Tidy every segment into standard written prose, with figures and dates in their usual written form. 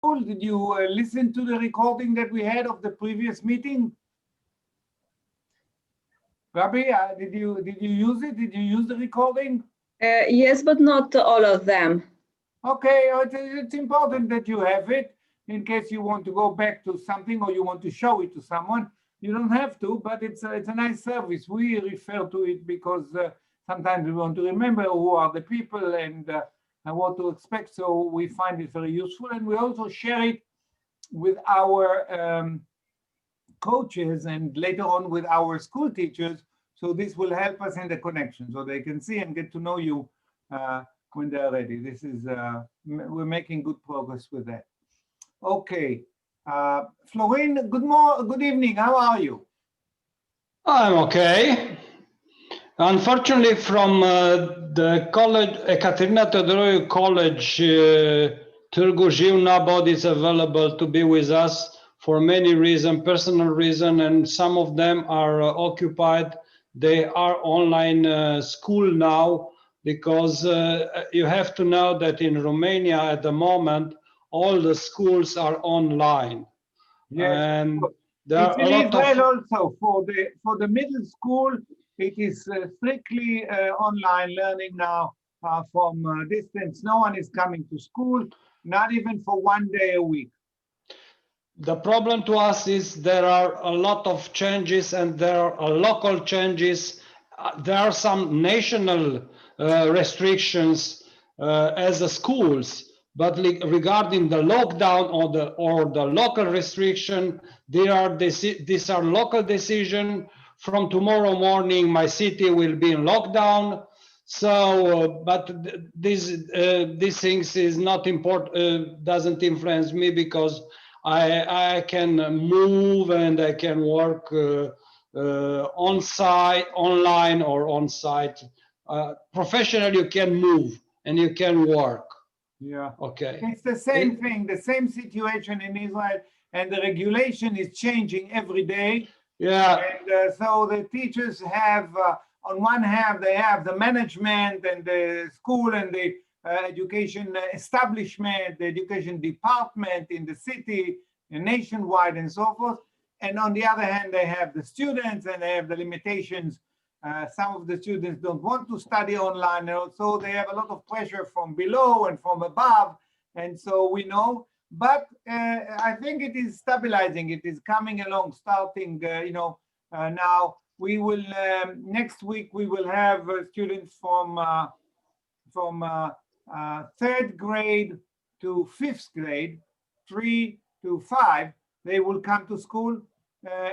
Did you listen to the recording that we had of the previous meeting? Rabbi, did you use it? Did you use the recording? Yes, but not all of them. Okay, it's important that you have it in case you want to go back to something or you want to show it to someone. You don't have to, but it's a nice service. We refer to it because sometimes we want to remember who are the people and what to expect. So we find it very useful, and we also share it with our coaches and later on with our school teachers. So this will help us in the connection, so they can see and get to know you when they're ready. This is we're making good progress with that. Okay, Florin, good evening. How are you? I'm okay. Unfortunately, from the college, Ekaterina Teodoroiu College, Târgu Jiu, nobody is available to be with us for many reasons, personal reasons, and some of them are occupied. They are online school now because you have to know that in Romania at the moment, all the schools are online. Yes, and there it's are in a lot Israel of also for the middle school. It is strictly online learning now from distance. No one is coming to school, not even for one day a week. The problem to us is there are a lot of changes and there are local changes. There are some national restrictions as the schools, but regarding the lockdown or the local restriction, these are local decisions. From tomorrow morning, my city will be in lockdown. So, but these things is not important. Doesn't influence me because I can move and I can work on site, online or on site. Professionally, you can move and you can work. Yeah. Okay. It's the same thing, the same situation in Israel, and the regulation is changing every day. Yeah. And so the teachers have, on one hand, they have the management and the school and the education establishment, the education department in the city, and nationwide, and so forth. And on the other hand, they have the students and they have the limitations. Some of the students don't want to study online, and also they have a lot of pressure from below and from above. And so we know, but I think it is stabilizing. It is coming along, starting, now we will, next week, we will have students from third grade to fifth grade, 3 to 5, they will come to school.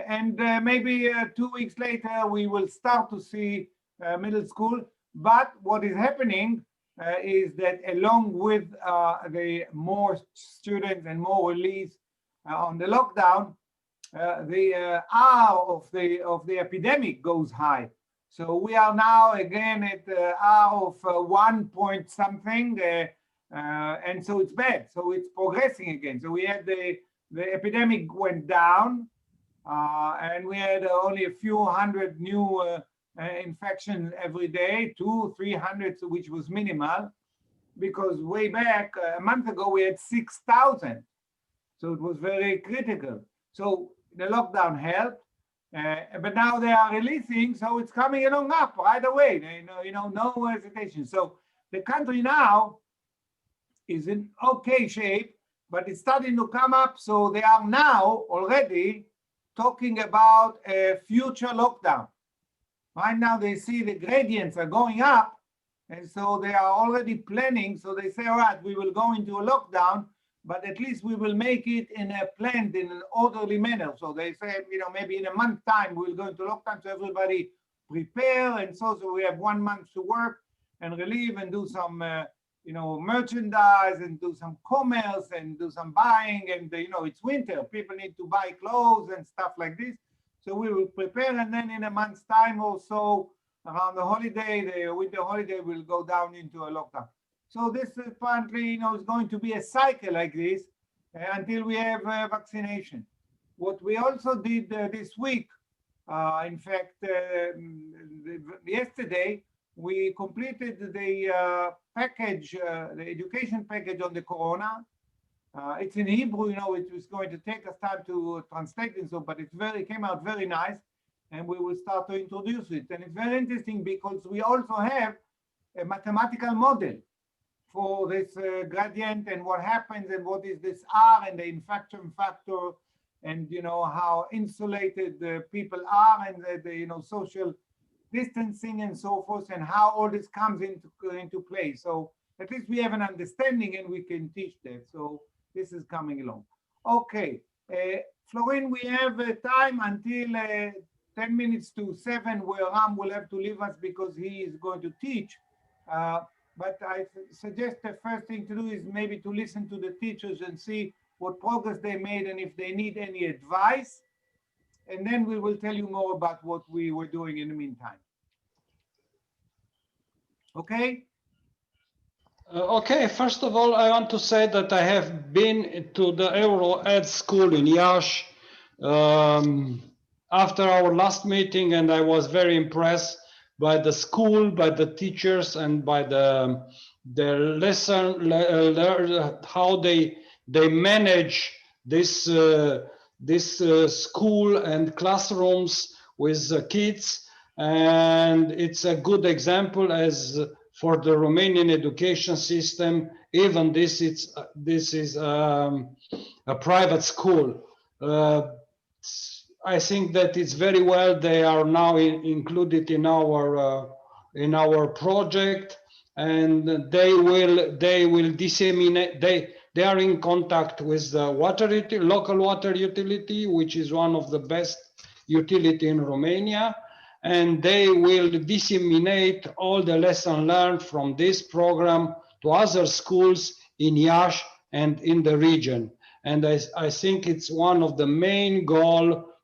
And maybe 2 weeks later, we will start to see middle school. But what is happening is that along with the more students and more release on the lockdown, the R of the epidemic goes high. So we are now again at R of 1 point something, and so it's bad. So it's progressing again. So we had the epidemic went down, and we had only a few hundred new infections every day, 200-300, which was minimal, because way back a month ago we had 6,000. So it was very critical. So the lockdown helped, but now they are releasing, so it's coming along up right away. No hesitation. So the country now is in okay shape, but it's starting to come up. So they are now already talking about a future lockdown. Right now they see the gradients are going up, and so they are already planning. So they say, all right, we will go into a lockdown, but at least we will make it in a planned, in an orderly manner. So they say, maybe in a month time, we'll go into lockdown, so everybody prepare. And so we have 1 month to work and relieve and do some, merchandise and do some commerce and do some buying. And, it's winter, people need to buy clothes and stuff like this. So we will prepare, and then in a month's time or so, around the holiday, the winter holiday, will go down into a lockdown. So this apparently, is going to be a cycle like this until we have vaccination. What we also did this week, in fact, yesterday, we completed the package, the education package on the corona. It's in Hebrew, you know, it was going to take us time to translate it, so, but it came out very nice, and we will start to introduce it. And it's very interesting because we also have a mathematical model for this gradient and what happens and what is this R and the infection factor, and you know how insulated the people are, and the you know social distancing and so forth, and how all this comes into play. So at least we have an understanding and we can teach that. So this is coming along. Okay, Florin, we have time until 10 minutes to 7, where Ram will have to leave us because he is going to teach. But I suggest the first thing to do is maybe to listen to the teachers and see what progress they made and if they need any advice. And then we will tell you more about what we were doing in the meantime. Okay? Okay, first of all, I want to say that I have been to the RHAW school in Iași after our last meeting, and I was very impressed by the school, by the teachers, and by the lesson, how they manage this school and classrooms with kids, and it's a good example as for the Romanian education system. Even this is a private school. I think that it's very well. They are now included in our project, and they will disseminate. They are in contact with the local water utility, which is one of the best utility in Romania, and they will disseminate all the lessons learned from this program to other schools in Iași and in the region. And I think it's one of the main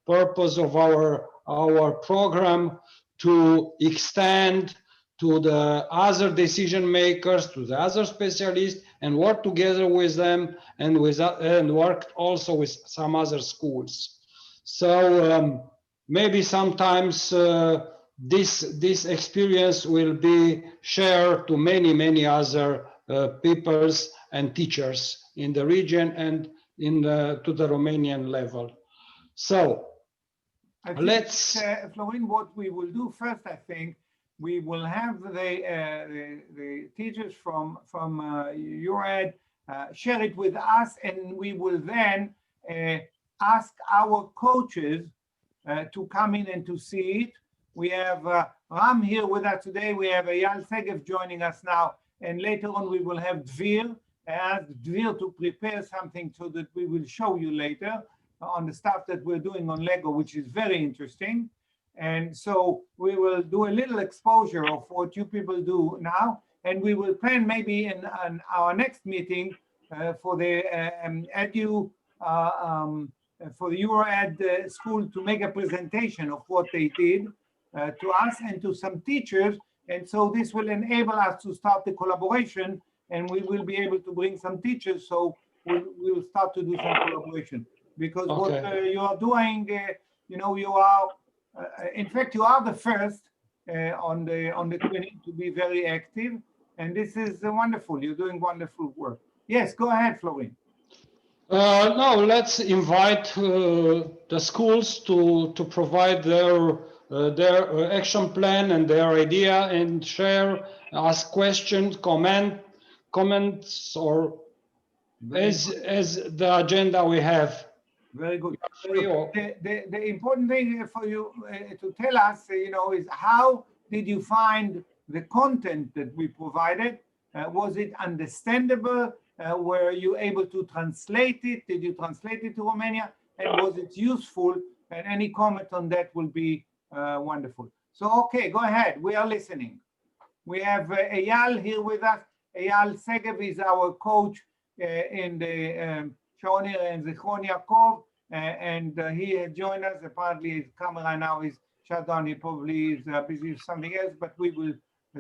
purpose of our program to extend to the other decision makers, to the other specialists, and work together with them, and work also with some other schools. So maybe sometimes this experience will be shared to many other peoples and teachers in the region and to the Romanian level. So let's Florin, what we will do first, I think we will have the teachers from RHAW share it with us, and we will then ask our coaches to come in and to see it. We have Ram here with us today. We have Eyal Segev joining us now, and later on we will have Dvir. Ask Dvir to prepare something so that we will show you later on the stuff that we're doing on Lego, which is very interesting. And so we will do a little exposure of what you people do now, and we will plan maybe in our next meeting for the for the RHAW school to make a presentation of what they did to us and to some teachers. And so this will enable us to start the collaboration, and we will be able to bring some teachers. So we'll start to do some collaboration, because what you are doing, you know, you are, in fact, you are the first on the clinic to be very active, and this is wonderful. You're doing wonderful work. Yes, go ahead, Florin. Now let's invite the schools to provide their action plan and their idea, and share, ask questions, comments, or as the agenda we have. Very good. The important thing for you to tell us, you know, is how did you find the content that we provided? Was it understandable? Were you able to translate it? Did you translate it to Romania? And was it useful? And any comment on that will be wonderful. So, okay, go ahead. We are listening. We have Eyal here with us. Eyal Segev is our coach in the Sharonir and Zichron Yaakov, and he has joined us. Apparently his camera now is shut down. He probably is busy with something else, but we will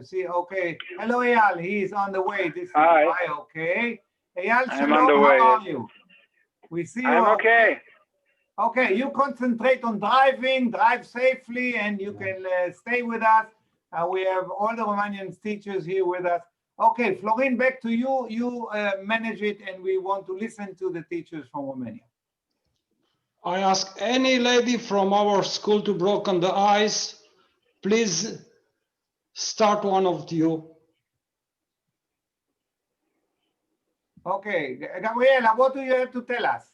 see. Okay, hello Eyal, he is on the way. This is Hi. Okay, Eyal, I'm on the shalom, way. how are you? We see you. I'm okay. Okay, you concentrate on driving, drive safely, and you can stay with us. We have all the Romanian teachers here with us. Okay, Florin, back to you. You manage it, and we want to listen to the teachers from Romania. I ask any lady from our school to broken the ice, please start one of you. Okay, Gabriela, what do you have to tell us?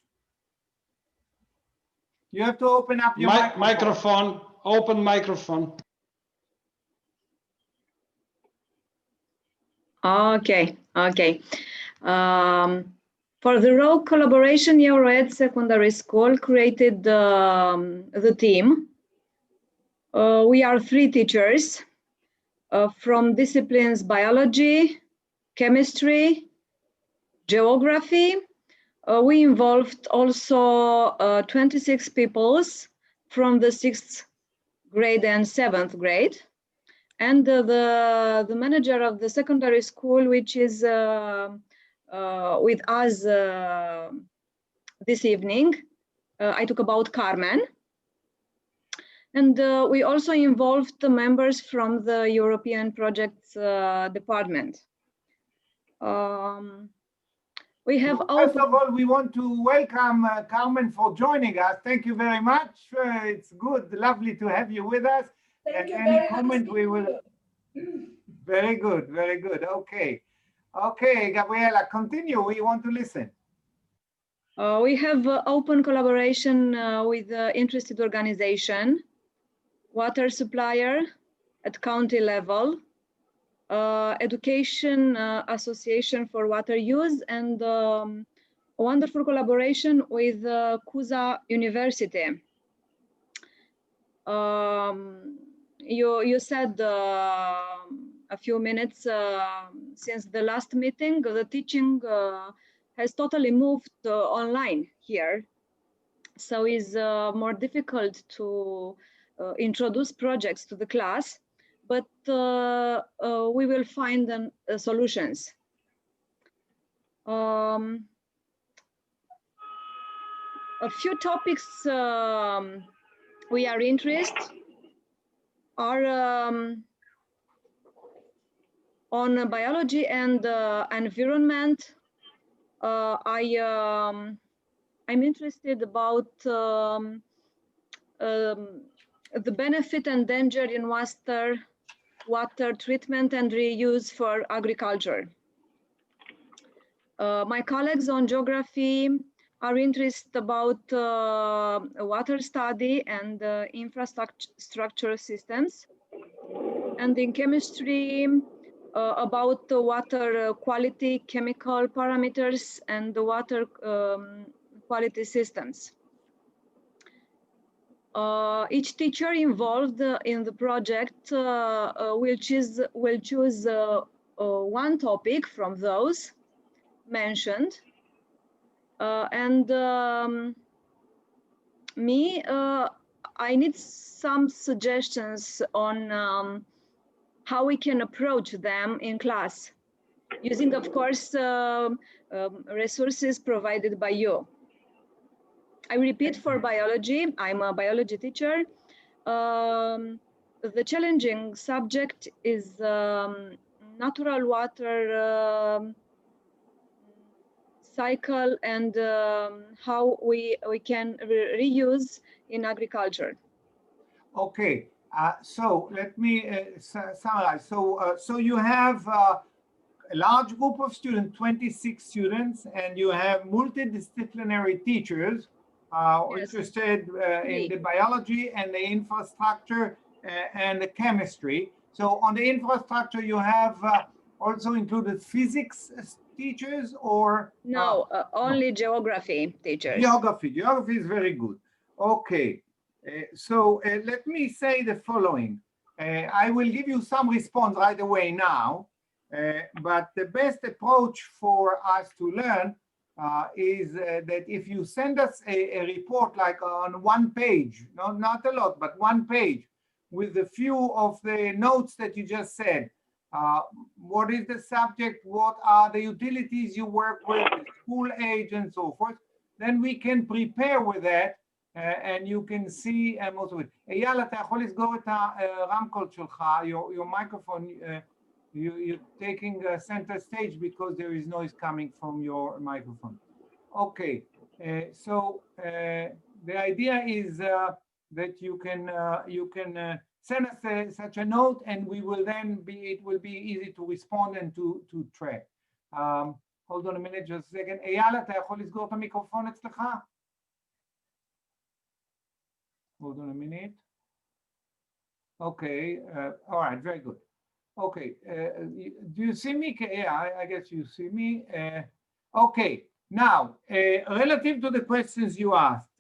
You have to open up your Microphone, open microphone. Okay, okay. For the RHAW collaboration, RHAW Secondary School created the team. We are 3 teachers from disciplines biology, chemistry, geography. We involved also 26 peoples from the 6th grade and 7th grade. And the manager of the secondary school, which is with us this evening, I talk about Carmen. And we also involved the members from the European Projects Department. We have First of all, we want to welcome Carmen for joining us. Thank you very much. It's good, lovely to have you with us. Thank you. Any comment we will. Very good, very good. Okay. Okay, Gabriela, continue. We want to listen. We have open collaboration with interested organization, water supplier at county level, education association for water use, and wonderful collaboration with Cuza University. You said a few minutes since the last meeting, the teaching has totally moved online here. So it's more difficult to introduce projects to the class, but we will find solutions. A few topics we are interested are on biology and environment. I'm interested about the benefit and danger in water treatment and reuse for agriculture. My colleagues on geography are interested about water study and infrastructure systems. And in chemistry, about the water quality, chemical parameters, and the water quality systems. Each teacher involved in the project will choose one topic from those mentioned, and I need some suggestions on how we can approach them in class, using, of course, resources provided by you. I repeat, for biology, I'm a biology teacher. The challenging subject is natural water cycle and how we can reuse in agriculture. Okay, so let me summarize. So you have a large group of students, 26 students, and you have multidisciplinary teachers interested in the biology and the infrastructure and the chemistry. So on the infrastructure, you have also included physics teachers, or? No, only geography teachers. Geography is very good. Okay. So let me say the following. I will give you some response right away now, but the best approach for us to learn is that if you send us a report like on one page, not a lot, but one page, with a few of the notes that you just said, what is the subject, what are the utilities you work with, school age and so forth, then we can prepare with that. And you can see most of it. אייל, אתה יכול לסגור את הרמקול שלך, your microphone, You're taking center stage because there is noise coming from your microphone. Okay, the idea is that you can send us such a note, and we will then it will be easy to respond and to track. Hold on a minute, just a second. אייל, אתה יכול לסגור את המיקרופון אצלך? Hold on a minute. Okay, all right, very good. Okay, do you see me? Yeah, I guess you see me. Okay, now, relative to the questions you asked,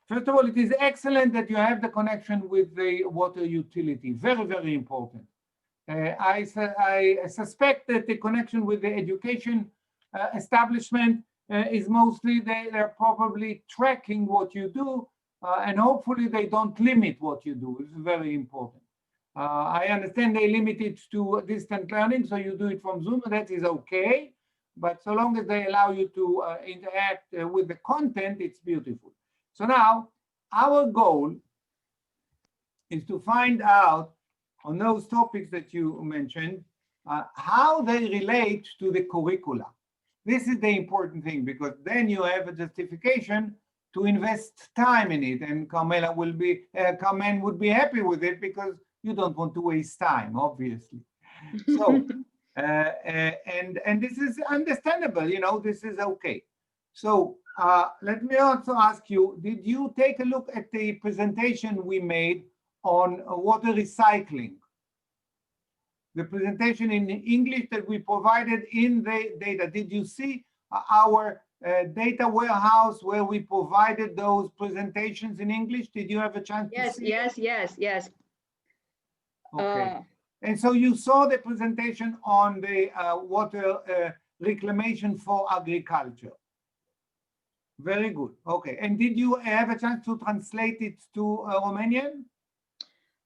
first of all, it is excellent that you have the connection with the water utility. Very, very important. I suspect that the connection with the education establishment is mostly they're probably tracking what you do, and hopefully they don't limit what you do. It's very important. I understand they limit it to distant learning, so you do it from Zoom, that is okay. But so long as they allow you to interact with the content, it's beautiful. So now, our goal is to find out on those topics that you mentioned, how they relate to the curricula. This is the important thing, because then you have a justification to invest time in it, and Carmen would be happy with it, because you don't want to waste time, obviously. So, and this is understandable, you know, this is okay. So let me also ask you, did you take a look at the presentation we made on water recycling? The presentation in English that we provided in the data. Did you see our data warehouse where we provided those presentations in English? Did you have a chance to see? Yes. Okay. And so you saw the presentation on the water reclamation for agriculture. Very good. Okay. And did you have a chance to translate it to Romanian?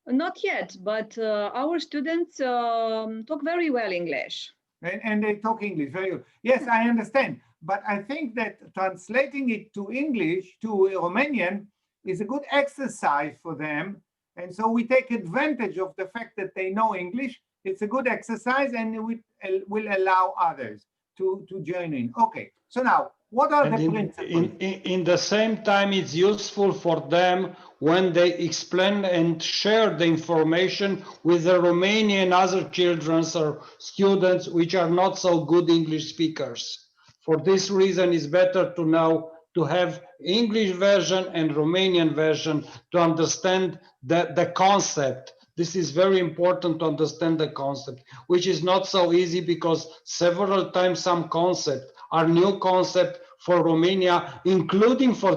Not yet, but our students talk very well English. And they talk English, very good. Yes, I understand. But I think that translating it to English, to Romanian, is a good exercise for them. And so we take advantage of the fact that they know English. It's a good exercise, and it will allow others to join in. Okay, so now, what are the principles? In the same time, it's useful for them when they explain and share the information with the Romanian other children or students which are not so good English speakers. For this reason, it's better to know to have English version and Romanian version to understand the concept. This is very important to understand the concept, which is not so easy because several times some concepts are new concept for Romania, including for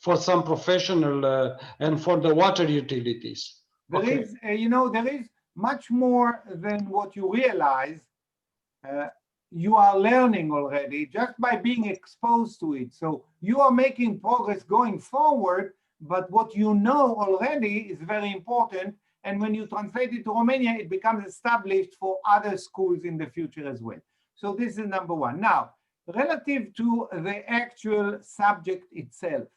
for some professional and for the water utilities. There is, there is much more than what you realize. You are learning already just by being exposed to it. So you are making progress going forward, but what you know already is very important. And when you translate it to Romania, it becomes established for other schools in the future as well. So this is number one. Now, relative to the actual subject itself,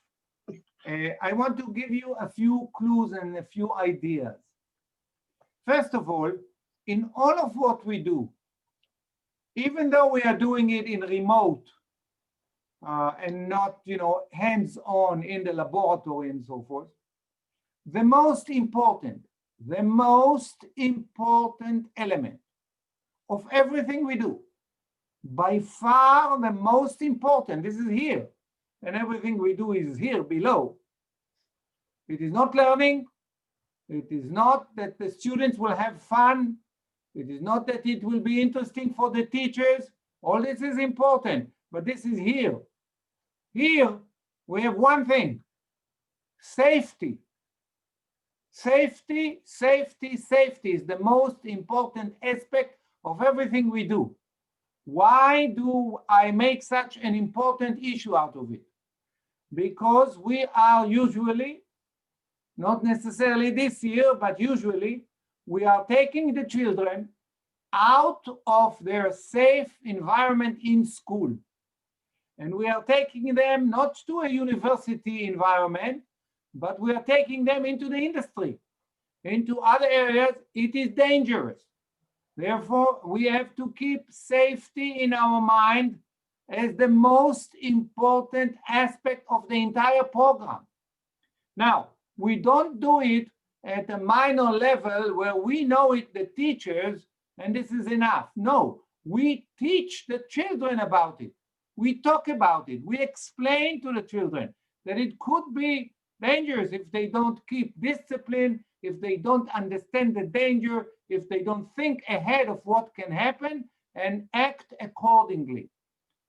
I want to give you a few clues and a few ideas. First of all, in all of what we do, even though we are doing it in remote and not, hands-on in the laboratory and so forth, the most important element of everything we do, by far the most important, this is here, and everything we do is here below. It is not learning. It is not that the students will have fun. It is not that it will be interesting for the teachers. All this is important, but this is here. Here, we have one thing: safety. Safety is the most important aspect of everything we do. Why do I make such an important issue out of it? Because we are usually, not necessarily this year, but usually, we are taking the children out of their safe environment in school. And we are taking them not to a university environment, but we are taking them into the industry, into other areas. It is dangerous. Therefore, we have to keep safety in our mind as the most important aspect of the entire program. Now, we don't do it at a minor level where we know it, the teachers, and this is enough. No, we teach the children about it. We talk about it. We explain to the children that it could be dangerous if they don't keep discipline, if they don't understand the danger, if they don't think ahead of what can happen and act accordingly.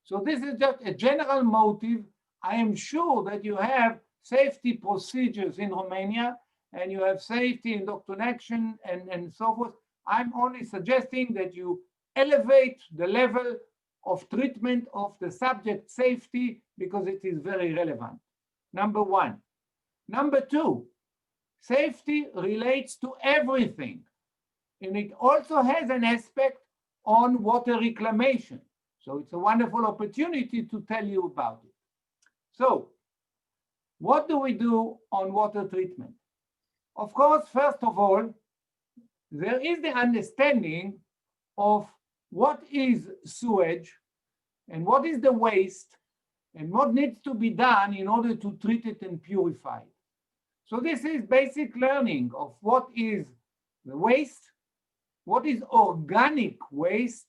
So this is just a general motive. I am sure that you have safety procedures in Romania and you have safety indoctrination and so forth. I'm only suggesting that you elevate the level of treatment of the subject safety because it is very relevant. Number one. Number two, safety relates to everything. And it also has an aspect on water reclamation. So it's a wonderful opportunity to tell you about it. So what do we do on water treatment? Of course, first of all, there is the understanding of what is sewage and what is the waste and what needs to be done in order to treat it and purify it. So this is basic learning of what is the waste, what is organic waste,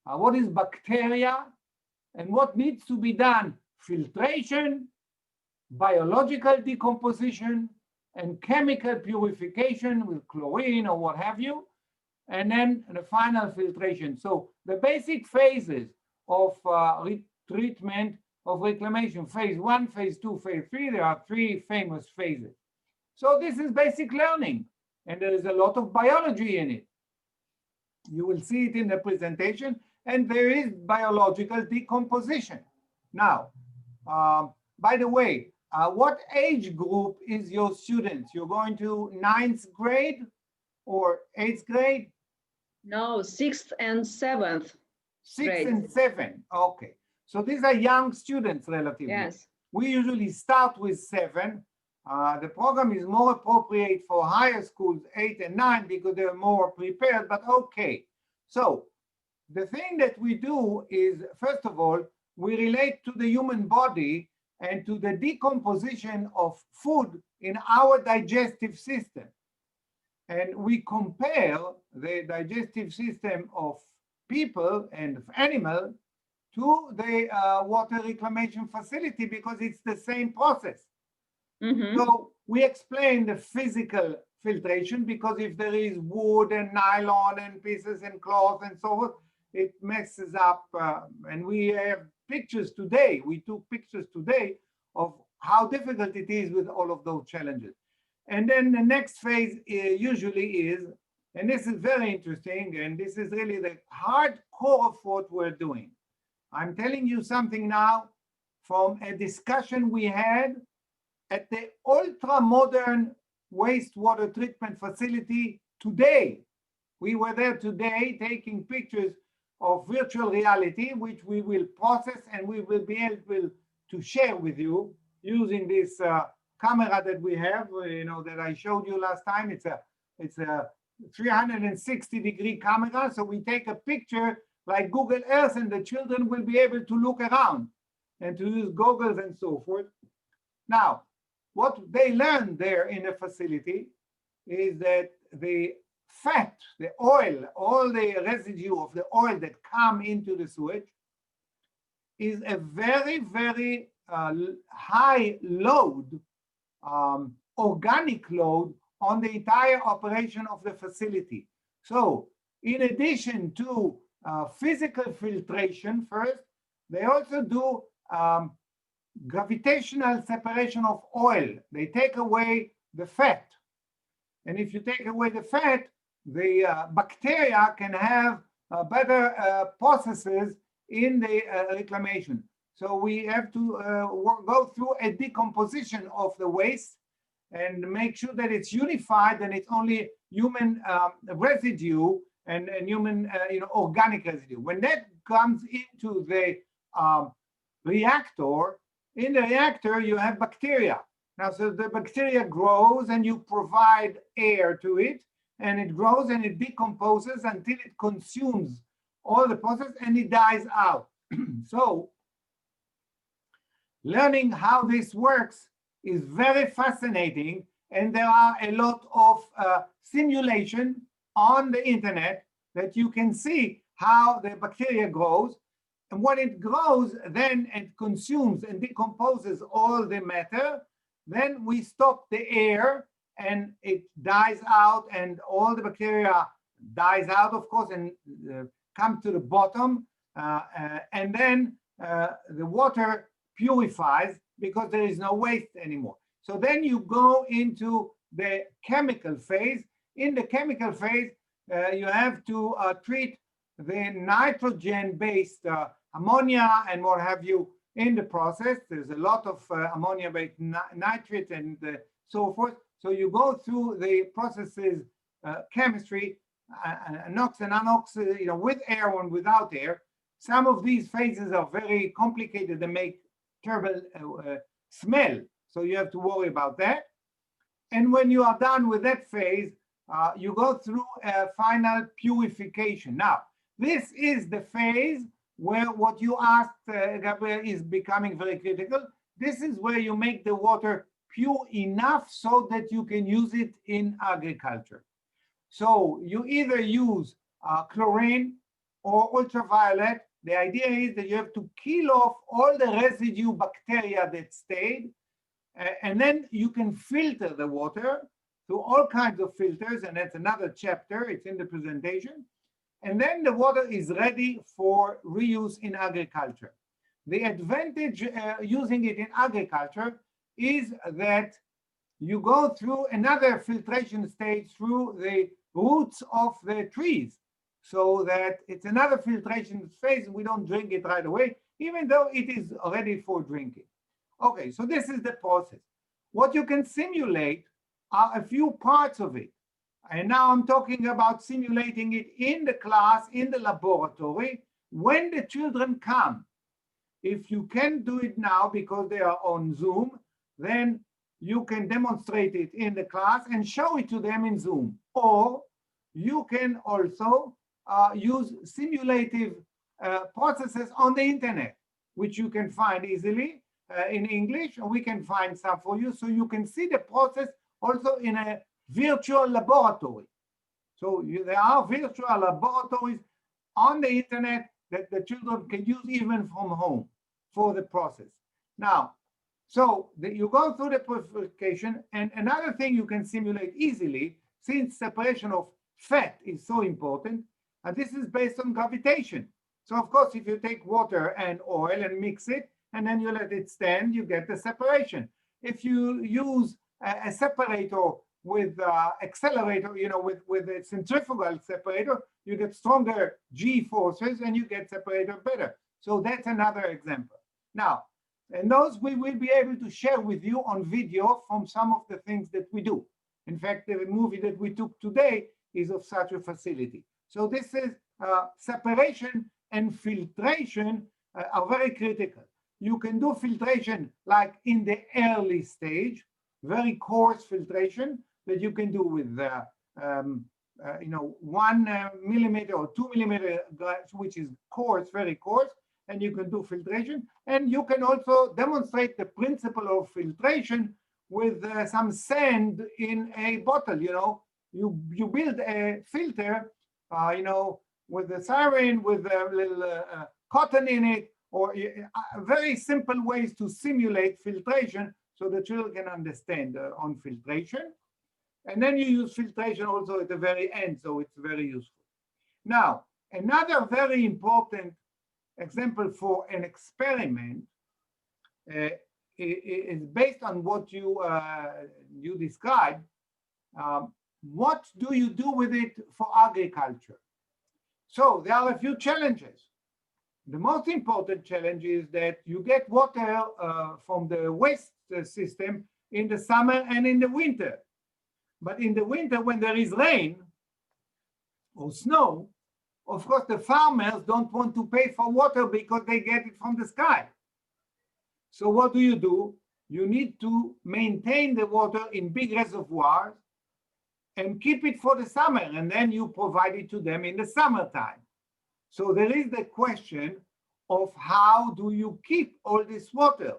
what is bacteria, and what needs to be done: filtration, biological decomposition, and chemical purification with chlorine or what have you, and then the final filtration. So the basic phases of treatment of reclamation, phase 1, phase 2, phase 3, there are 3 famous phases. So this is basic learning, and there is a lot of biology in it. You will see it in the presentation, and there is biological decomposition. Now, by the way, what age group is your students? You're going to 9th grade or 8th grade? No, 6th and 7th. 6 and 7, okay. So these are young students relatively. Yes. We usually start with 7. The program is more appropriate for higher schools, 8 and 9, because they're more prepared, but okay. So the thing that we do is, first of all, we relate to the human body and to the decomposition of food in our digestive system. And we compare the digestive system of people and animal to the water reclamation facility because it's the same process. Mm-hmm. So we explain the physical filtration because if there is wood and nylon and pieces and cloth and so forth, it messes up. And we have pictures today. We took pictures today of how difficult it is with all of those challenges. And then the next phase usually is, and this is very interesting, and this is really the hardcore of what we're doing. I'm telling you something now from a discussion we had at the ultra-modern wastewater treatment facility today. We were there today taking pictures of virtual reality, which we will process and we will be able to share with you using this camera that we have, that I showed you last time. It's a 360-degree camera. So we take a picture like Google Earth and the children will be able to look around and to use goggles and so forth. Now, what they learn there in the facility is that the fat, the oil, all the residue of the oil that come into the sewage is a very, very high load, organic load on the entire operation of the facility. So in addition to physical filtration first, they also do gravitational separation of oil. They take away the fat. And if you take away the fat, the bacteria can have better processes in the reclamation. So we have to go through a decomposition of the waste and make sure that it's unified and it's only human residue and human organic residue. When that comes into the reactor, in the reactor you have bacteria. Now, so the bacteria grows and you provide air to it and it grows and it decomposes until it consumes all the process and it dies out. So learning how this works is very fascinating, and there are a lot of simulation on the internet that you can see how the bacteria grows. And when it grows, then it consumes and decomposes all the matter. Then we stop the air and it dies out, and all the bacteria dies out, of course, and come to the bottom. And then the water purifies because there is no waste anymore. So then you go into the chemical phase. In the chemical phase, you have to treat the nitrogen-based ammonia and what have you in the process. There's a lot of ammonia-based nitrate and so forth. So you go through the processes, chemistry, NOx and anox, with air and without air. Some of these phases are very complicated. They make terrible smell. So you have to worry about that. And when you are done with that phase, you go through a final purification. Now, this is the phase where what you asked, Gabriel, is becoming very critical. This is where you make the water pure enough so that you can use it in agriculture. So you either use chlorine or ultraviolet. The idea is that you have to kill off all the residue bacteria that stayed, and then you can filter the water through all kinds of filters, and that's another chapter. It's in the presentation. And then the water is ready for reuse in agriculture. The advantage using it in agriculture is that you go through another filtration stage through the roots of the trees, so that it's another filtration phase. We don't drink it right away, even though it is ready for drinking. Okay, so this is the process. What you can simulate are a few parts of it. And now I'm talking about simulating it in the class, in the laboratory, when the children come. If you can do it now because they are on Zoom, then you can demonstrate it in the class and show it to them in Zoom. Or you can also use simulative processes on the internet, which you can find easily in English, and we can find some for you. So you can see the process also in a virtual laboratory. So there are virtual laboratories on the internet that the children can use even from home for the process. Now, so you go through the purification, and another thing you can simulate easily, since separation of fat is so important, and this is based on gravitation. So of course, if you take water and oil and mix it, and then you let it stand, you get the separation. If you use a separator with accelerator, with a centrifugal separator, you get stronger G forces and you get separator better. So that's another example. Now, and those we will be able to share with you on video from some of the things that we do. In fact, the movie that we took today is of such a facility. So this is separation and filtration are very critical. You can do filtration like in the early stage, very coarse filtration that you can do with 1 millimeter or 2 millimeter glass, which is coarse, very coarse, and you can do filtration. And you can also demonstrate the principle of filtration with some sand in a bottle. You build a filter, with a siren, with a little cotton in it, or very simple ways to simulate filtration so the children can understand on filtration. And then you use filtration also at the very end, so it's very useful. Now, another very important example for an experiment is based on what you described. What do you do with it for agriculture? So there are a few challenges. The most important challenge is that you get water from the waste system in the summer and in the winter. But in the winter, when there is rain or snow, of course, the farmers don't want to pay for water because they get it from the sky. So what do? You need to maintain the water in big reservoirs, and keep it for the summer, and then you provide it to them in the summertime. So there is the question of how do you keep all this water?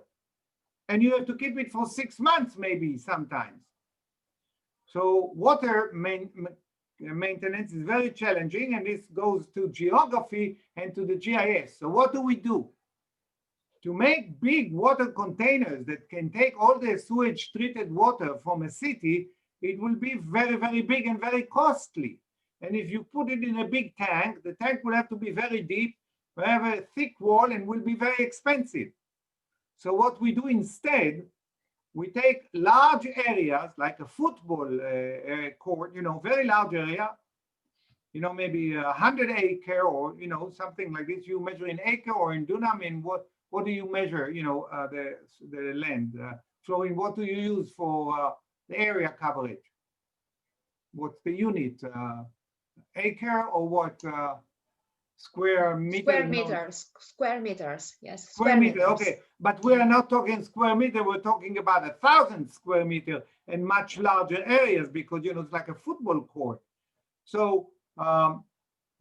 And you have to keep it for 6 months, maybe sometimes. So water maintenance is very challenging, and this goes to geography and to the GIS. So what do we do? To make big water containers that can take all the sewage treated water from a city, it will be very, very big and very costly. And if you put it in a big tank, the tank will have to be very deep, will have a thick wall, and will be very expensive. So what we do instead, we take large areas like a football court, very large area, maybe 100 acre or, something like this. You measure in acre or in dunam. In what do you measure, the land? Flowing, what do you use for the area coverage? What's the unit? Acre or what? Square meter? Square meters. Square meters. Yes. Square meter. Okay, but we are not talking square meter. We're talking about 1,000 square meter and much larger areas, because it's like a football court. So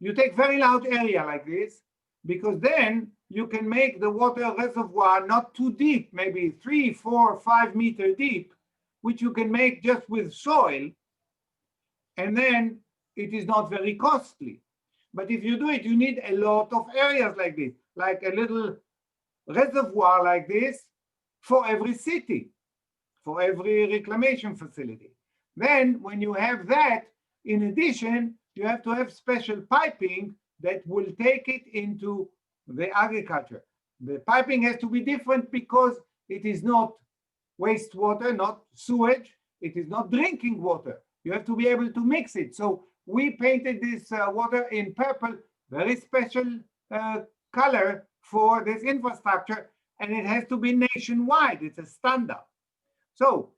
you take very large area like this, because then you can make the water reservoir not too deep, maybe 3, 4, 5 meter deep, which you can make just with soil, and then it is not very costly. But if you do it, you need a lot of areas like this, like a little reservoir like this for every city, for every reclamation facility. Then when you have that, in addition, you have to have special piping that will take it into the agriculture. The piping has to be different because it is not wastewater, not sewage. It is not drinking water. You have to be able to mix it. So we painted this water in purple, very special color for this infrastructure, and it has to be nationwide. It's a standard. So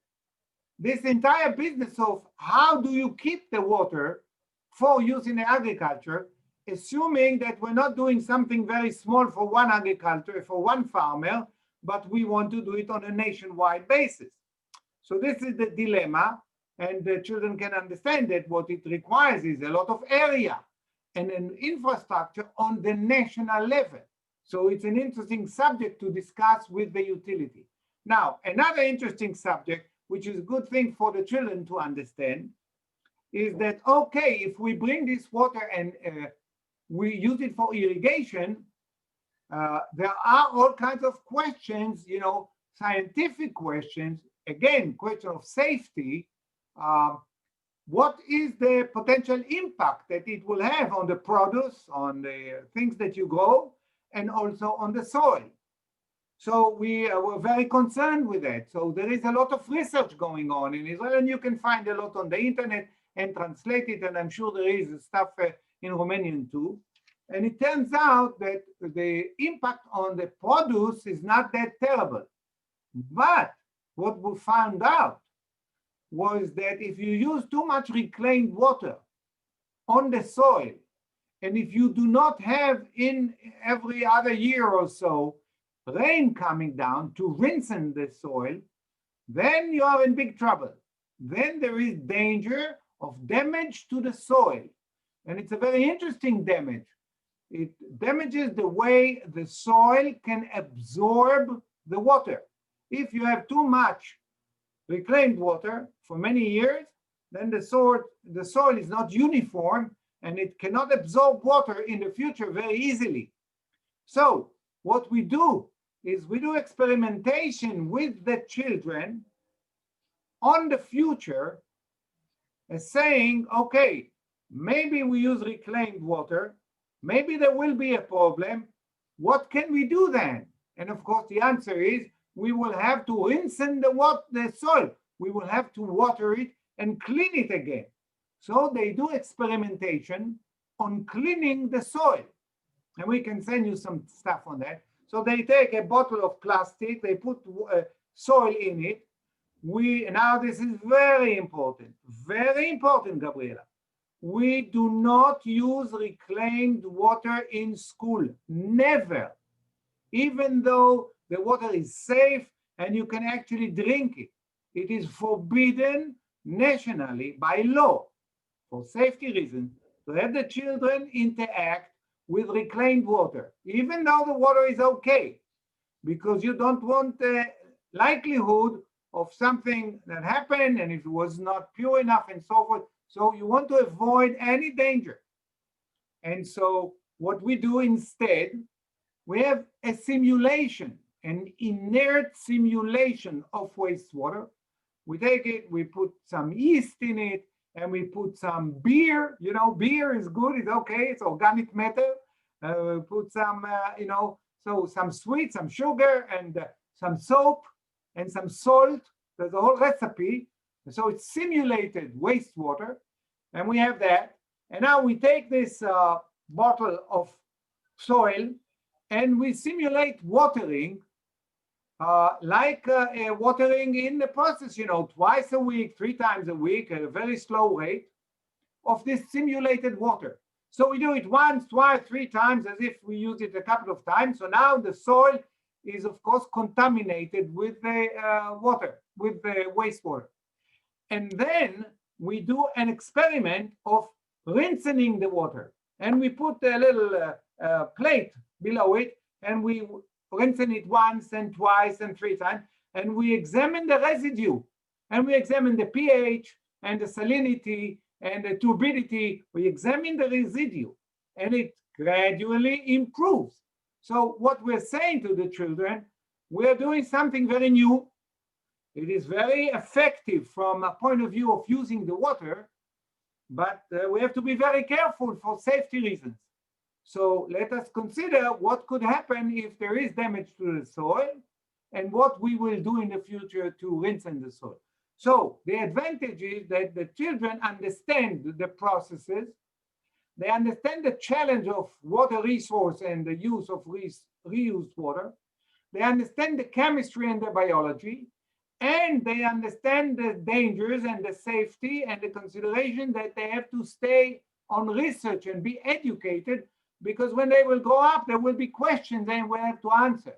this entire business of how do you keep the water for use in agriculture, assuming that we're not doing something very small for one agriculture, for one farmer, but we want to do it on a nationwide basis. So this is the dilemma. And the children can understand that what it requires is a lot of area and an infrastructure on the national level. So it's an interesting subject to discuss with the utility. Now, another interesting subject, which is a good thing for the children to understand, is that, okay, if we bring this water and we use it for irrigation, there are all kinds of questions, scientific questions, again, question of safety. What is the potential impact that it will have on the produce, on the things that you grow, and also on the soil? So we were very concerned with that. So there is a lot of research going on in Israel, and you can find a lot on the internet and translate it, and I'm sure there is stuff in Romanian too. And it turns out that the impact on the produce is not that terrible. But what we found out was that if you use too much reclaimed water on the soil, and if you do not have in every other year or so rain coming down to rinse in the soil, then you are in big trouble. Then there is danger of damage to the soil. And it's a very interesting damage. It damages the way the soil can absorb the water. If you have too much reclaimed water for many years, then the soil is not uniform and it cannot absorb water in the future very easily. So what we do is we do experimentation with the children on the future, as saying, okay, maybe we use reclaimed water, maybe there will be a problem. What can we do then? And of course, the answer is we will have to rinse in the soil. We will have to water it and clean it again. So they do experimentation on cleaning the soil. And we can send you some stuff on that. So they take a bottle of plastic, they put soil in it. Now this is very important, Gabriela. We do not use reclaimed water in school, never. Even though the water is safe and you can actually drink it. It is forbidden nationally by law. for safety reasons, to have the children interact with reclaimed water, even though the water is okay, because you don't want the likelihood of something that happened and it was not pure enough and so forth. So you want to avoid any danger. And so what we do instead, we have a simulation, an inert simulation of wastewater. We take it, we put some yeast in it, and we put some beer. You know, beer is good, it's okay, it's organic matter. We put some, so some sweet, some sugar, and some soap, and some salt. There's a whole recipe. So it's simulated wastewater, and we have that. And now we take this bottle of soil, and we simulate watering, watering in the process, twice a week, 3 times a week at a very slow rate of this simulated water. So we do it once, twice, 3 times as if we use it a couple of times. So now the soil is, of course, contaminated with the water, with the wastewater. And then we do an experiment of rinsing the water. And we put a little plate below it, and we rinse it once and twice and 3 times, and we examine the residue, and we examine the pH and the salinity and the turbidity. We examine the residue, and it gradually improves. So what we're saying to the children, we're doing something very new. It is very effective from a point of view of using the water, but we have to be very careful for safety reasons. So let us consider what could happen if there is damage to the soil and what we will do in the future to rinse the soil. So the advantage is that the children understand the processes. They understand the challenge of water resource and the use of reused water. They understand the chemistry and the biology, and they understand the dangers and the safety and the consideration that they have to stay on research and be educated, because when they will grow up, there will be questions and we have to answer.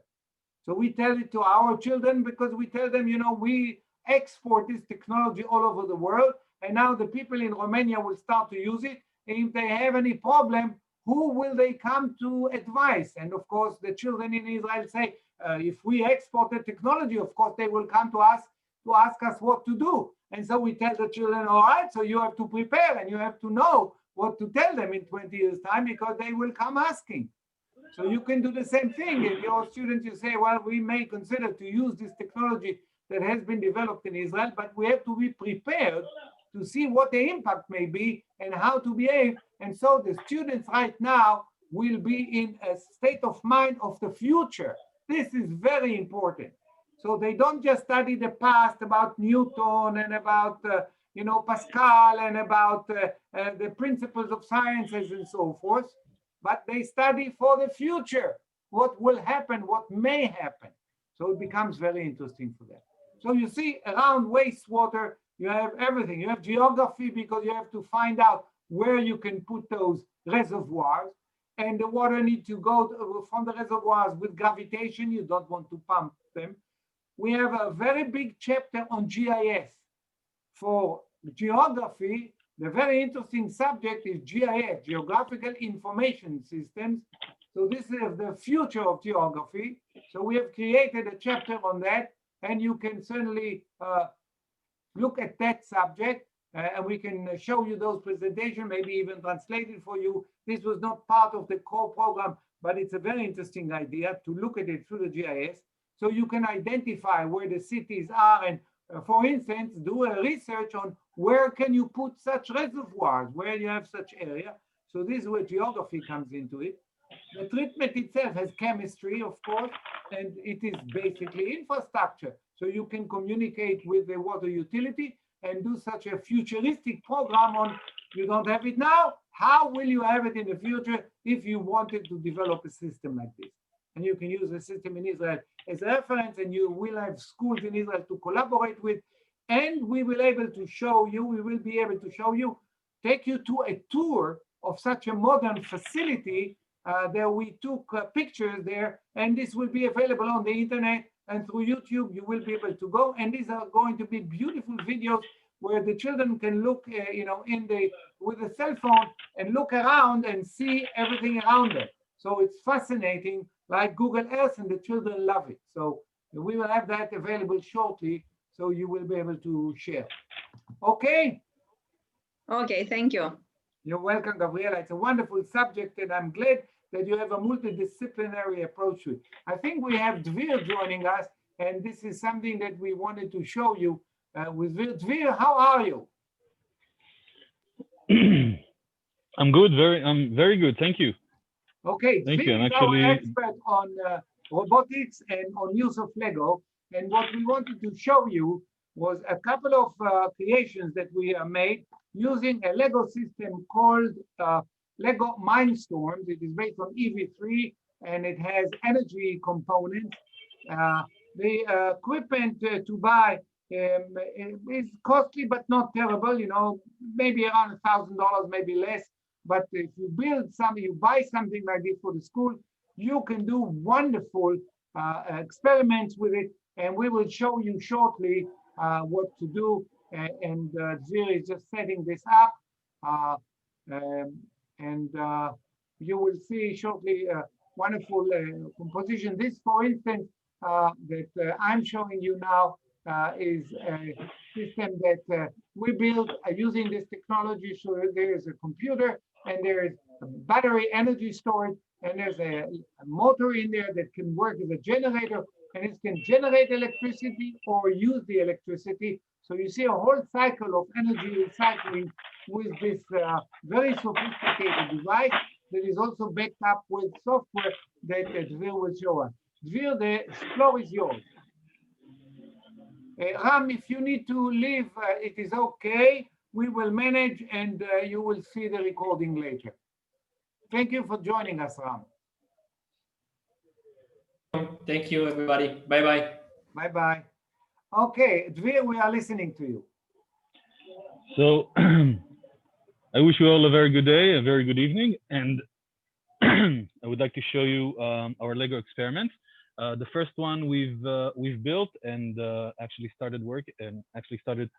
So we tell it to our children because we tell them, we export this technology all over the world, and now the people in Romania will start to use it. And if they have any problem, who will they come to advise? And of course, the children in Israel say, if we export the technology, of course, they will come to us to ask us what to do. And so we tell the children, all right, so you have to prepare and you have to know what to tell them in 20 years' time, because they will come asking. So you can do the same thing. If your students, you say, well, we may consider to use this technology that has been developed in Israel, but we have to be prepared to see what the impact may be and how to behave. And so the students right now will be in a state of mind of the future. This is very important. So they don't just study the past about Newton and about Pascal and about the principles of sciences and so forth, but they study for the future, what will happen, what may happen. So it becomes very interesting for them. So you see, around wastewater, you have everything. You have geography, because you have to find out where you can put those reservoirs, and the water needs to go from the reservoirs with gravitation. You don't want to pump them. We have a very big chapter on GIS. For geography, the very interesting subject is GIS, Geographical Information Systems. So this is the future of geography. So we have created a chapter on that, and you can certainly look at that subject, and we can show you those presentations, maybe even translate it for you. This was not part of the core program, but it's a very interesting idea to look at it through the GIS. So you can identify where the cities are, and for instance, do a research on where can you put such reservoirs, where you have such area. So this is where geography comes into it. The treatment itself has chemistry, of course, and it is basically infrastructure. So you can communicate with the water utility and do such a futuristic program on, you don't have it now, how will you have it in the future if you wanted to develop a system like this? And you can use the system in Israel as a reference, and you will have schools in Israel to collaborate with, and we will be able to show you, take you to a tour of such a modern facility. There we took pictures there, and this will be available on the internet, and through YouTube you will be able to go, and these are going to be beautiful videos where the children can look, you know, with a cell phone and look around and see everything around them. So it's fascinating, like Google Earth, and the children love it. So we will have that available shortly, so you will be able to share. Okay. Okay, thank you. You're welcome, Gabriela. It's a wonderful subject, and I'm glad that you have a multidisciplinary approach to it. I think we have Dvir joining us, and this is something that we wanted to show you with Dvir. Dvir, how are you? I'm good. I'm very good. Thank you. Okay, Thank you. Dvir I'm is our actually expert on robotics and on use of Lego. And what we wanted to show you was a couple of creations that we made using a Lego system called Lego Mindstorms. It is based on EV3, and it has energy components. The equipment to buy is costly, but not terrible. You know, maybe around $1,000, maybe less. But if you build something, you buy something like this for the school, you can do wonderful experiments with it. And we will show you shortly what to do. And Dvir is just setting this up. You will see shortly a wonderful composition. This, for instance, that I'm showing you now is a system that we built using this technology. So there is a computer, and there is a battery energy storage, and there's a motor in there that can work as a generator, and it can generate electricity or use the electricity. So you see a whole cycle of energy recycling with this very sophisticated device that is also backed up with software that Dvir will show us. Dvir, the floor is yours. Ram, if you need to leave, it is okay. We will manage, and you will see the recording later. Thank you for joining us, Ram. Thank you, everybody. Bye-bye. Bye-bye. Okay, Dvir, we are listening to you. so. I wish you all a very good day, a very good evening, and I would like to show you our Lego experiment. The first one we've built and actually started work and actually started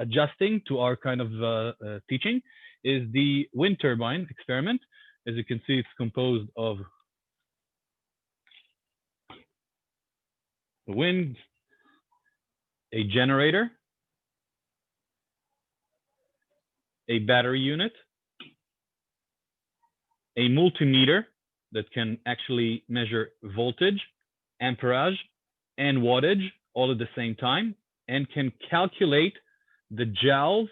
adjusting to our kind of teaching is the wind turbine experiment. As you can see, it's composed of the wind, a generator, a battery unit, a multimeter that can actually measure voltage, amperage, and wattage all at the same time, and can calculate the joules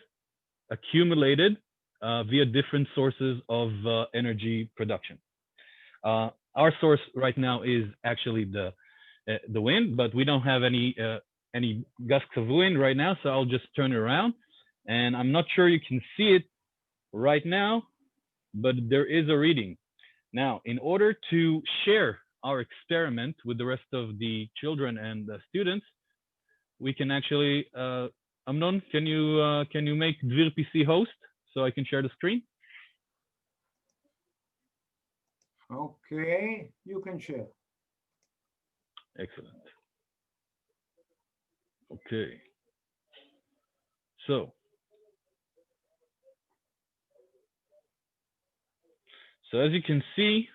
accumulated via different sources of energy production. Our source right now is actually the wind, but we don't have any gusts of wind right now, so I'll just turn it around. And I'm not sure you can see it right now, but there is a reading. Now, in order to share our experiment with the rest of the children and the students, we can actually, Amnon, can you make Dvir PC host so I can share the screen? Okay, you can share. Excellent. Okay. So as you can see,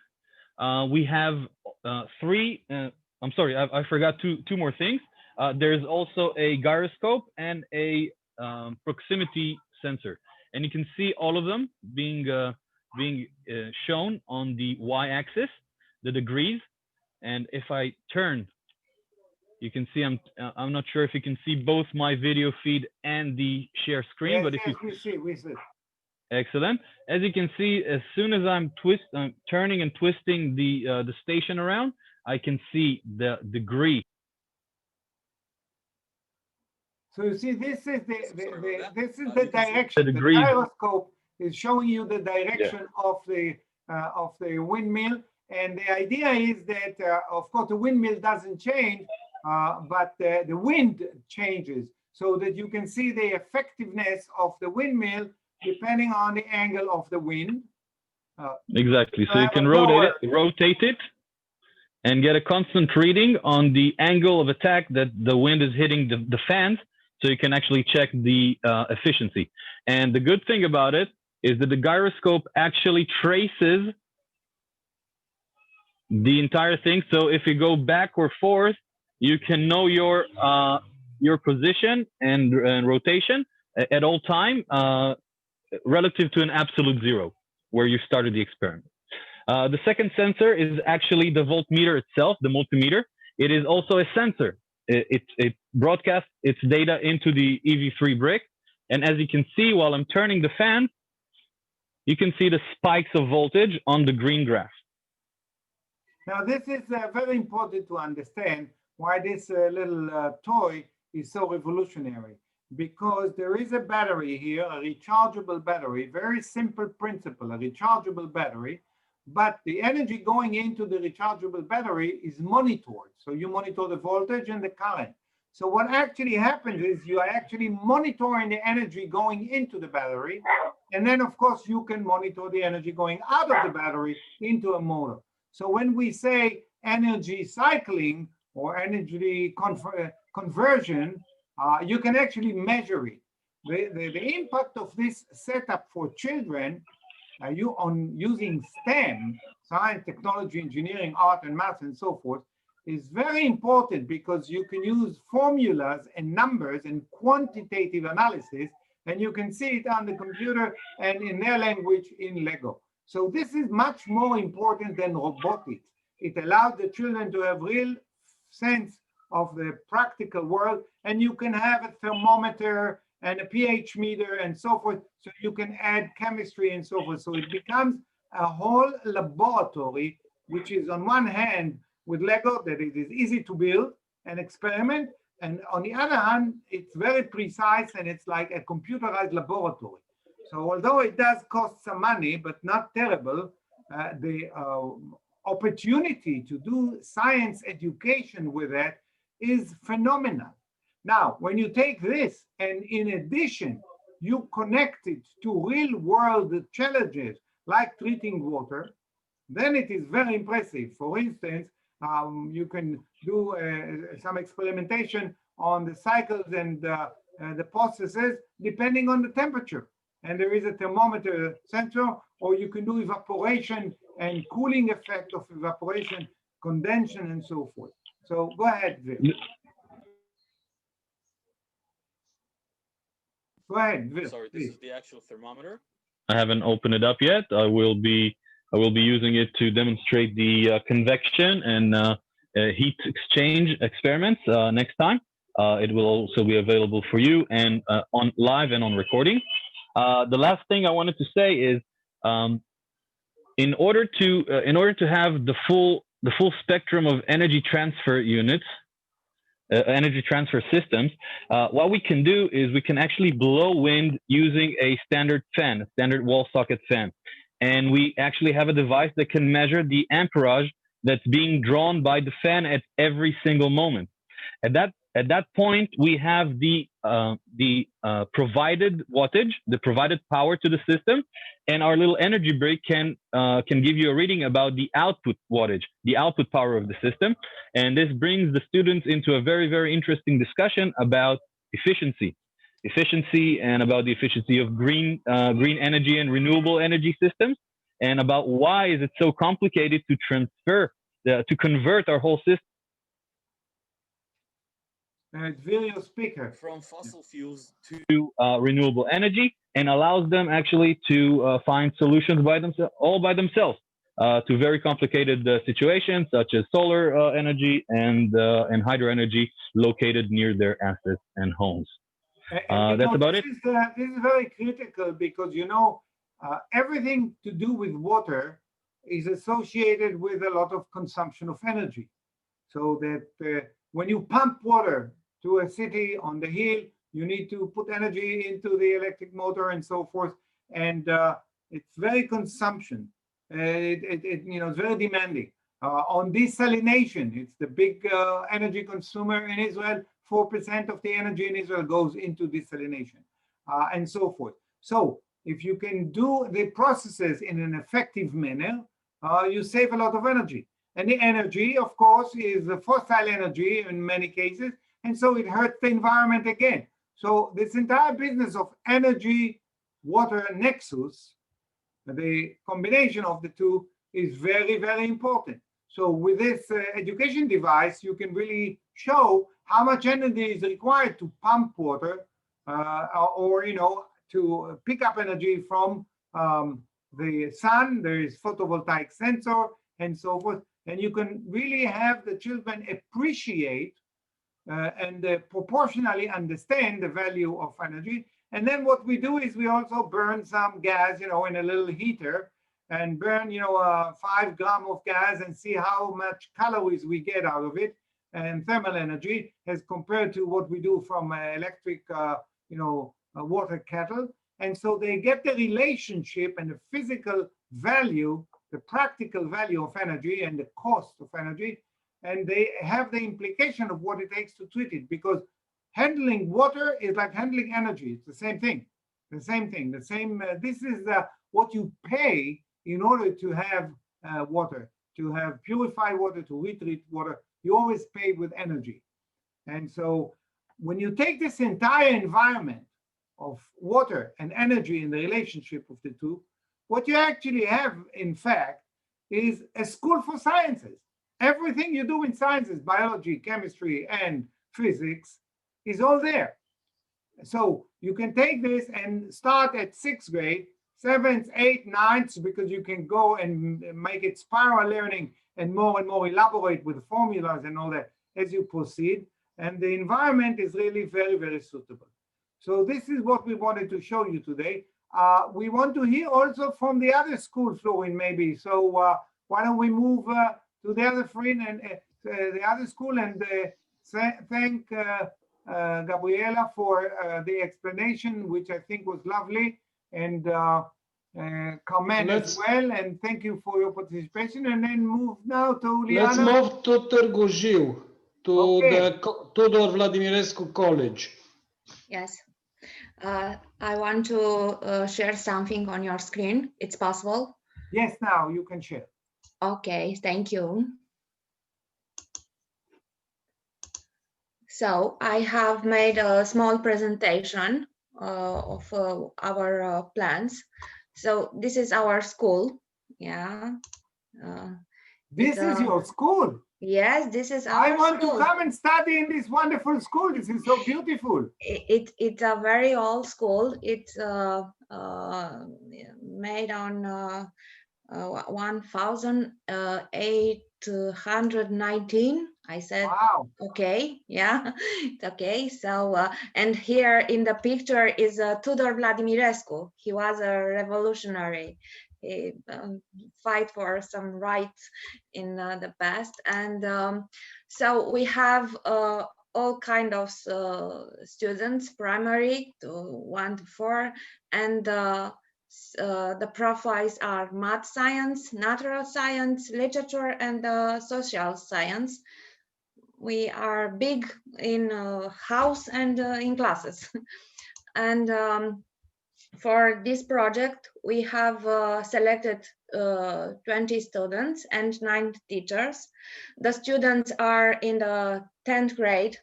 we have three, I'm sorry, I forgot two more things. There's also a gyroscope and a proximity sensor. And you can see all of them being shown on the y-axis, the degrees. And if I turn, you can see, I'm not sure if you can see both my video feed and the share screen, Yes, but if yes, you we see. Excellent. As you can see, as soon as I'm turning and twisting the station around, I can see the degree. So you see, this is the direction. The degree. gyroscope is showing you the direction of the windmill, and the idea is that, of course, the windmill doesn't change, but the wind changes, so that you can see the effectiveness of the windmill depending on the angle of the wind. Exactly. So you can rotate it and get a constant reading on the angle of attack that the wind is hitting the fans. so you can actually check the efficiency. And the good thing about it is that the gyroscope actually traces the entire thing. So if you go back or forth, you can know your position and rotation at all time relative to an absolute zero where you started the experiment. The second sensor is actually the voltmeter itself, the multimeter. It is also a sensor. It broadcasts its data into the EV3 brick. And as you can see, while I'm turning the fan, you can see the spikes of voltage on the green graph. Now, this is very important to understand why this little toy is so revolutionary, because there is a battery here, a rechargeable battery, very simple principle, a rechargeable battery, but the energy going into the rechargeable battery is monitored. So you monitor the voltage and the current. So what actually happens is you are actually monitoring the energy going into the battery. And then, of course, you can monitor the energy going out of the battery into a motor. So when we say energy cycling or energy conversion, you can actually measure it. The impact of this setup for children using STEM, science, technology, engineering, art, and math, and so forth, is very important because you can use formulas and numbers and quantitative analysis, and you can see it on the computer and in their language in Lego. So this is much more important than robotics. It allows the children to have real sense of the practical world, and you can have a thermometer and a pH meter and so forth, so you can add chemistry and so forth. So it becomes a whole laboratory, which is on one hand with Lego, that it is easy to build and experiment, and on the other hand, it's very precise and it's like a computerized laboratory. So although it does cost some money, but not terrible, the opportunity to do science education with that is phenomenal. Now, when you take this and in addition, you connect it to real world challenges like treating water, then it is very impressive. For instance, you can do some experimentation on the cycles and the processes depending on the temperature. And there is a thermometer sensor, or you can do evaporation and cooling effect of evaporation, condensation, and so forth. So go ahead, Vil. Go ahead, Vil. Sorry, this is the actual thermometer. I haven't opened it up yet. I will be using it to demonstrate the convection and heat exchange experiments next time. It will also be available for you and on live and on recording. The last thing I wanted to say is, in order to have the full spectrum of energy transfer units, energy transfer systems, what we can do is we can actually blow wind using a standard fan, a standard wall socket fan. And we actually have a device that can measure the amperage that's being drawn by the fan at every single moment. At that point, we have the provided wattage, the provided power to the system, and our little energy brick can give you a reading about the output wattage, the output power of the system. And this brings the students into a very, very interesting discussion about efficiency and about the efficiency of green energy and renewable energy systems, and about why is it so complicated to convert our whole system. Video speaker from fossil fuels to renewable energy, and allows them actually to find solutions all by themselves to very complicated situations such as solar energy and hydro energy located near their assets and homes. That's about it. This is very critical because, you know, everything to do with water is associated with a lot of consumption of energy. So that when you pump water to a city on the hill, you need to put energy into the electric motor and so forth. And it's very consumption. It's very demanding. On desalination, it's the big energy consumer in Israel. 4% of the energy in Israel goes into desalination and so forth. So if you can do the processes in an effective manner, you save a lot of energy. And the energy, of course, is fossil energy in many cases. And so it hurts the environment again. So this entire business of energy, water nexus, the combination of the two is very, very important. So with this education device, you can really show how much energy is required to pump water or to pick up energy from the sun. There is photovoltaic sensor and so forth. And you can really have the children appreciate and proportionally understand the value of energy. And then what we do is we also burn some gas, in a little heater, and burn, 5 grams of gas and see how much calories we get out of it, and thermal energy as compared to what we do from electric, water kettle. And so they get the relationship and the physical value, the practical value of energy and the cost of energy, and they have the implication of what it takes to treat it, because handling water is like handling energy. It's the same thing, the same. This is what you pay in order to have water, to have purified water, to retreat water. You always pay with energy. And so when you take this entire environment of water and energy and the relationship of the two, what you actually have, in fact, is a school for sciences. Everything you do in sciences, biology, chemistry, and physics, is all there. So you can take this and start at 6th grade, 7th, 8th, 9th, because you can go and make it spiral learning and more elaborate with the formulas and all that as you proceed. And the environment is really very, very suitable. So this is what we wanted to show you today. We want to hear also from the other school, Florin, maybe. So why don't we move to the other friend and the other school, and thank Gabriela for the explanation, which I think was lovely, and Carmen as well. And thank you for your participation. And then move now to Liana. Let's move to Târgu Jiu, to the Tudor Vladimirescu College. Yes. I want to share something on your screen. It's possible? Yes, now you can share. Okay, thank you. So I have made a small presentation of our plans. So this is our school. Yeah. This is your school? Yes, this is our I want school. to come and study in this wonderful school. This is so beautiful. It's a very old school. It's made on 1819. I said, wow. Okay, yeah, it's okay. So, and here in the picture is Tudor Vladimirescu. He was a revolutionary. He fight for some rights in the past. And so we have all kind of students, primary to 1 to 4, and the profiles are math science, natural science, literature, and social science. We are big in house and in classes. And for this project, we have selected 20 students and 9 teachers. The students are in the 10th grade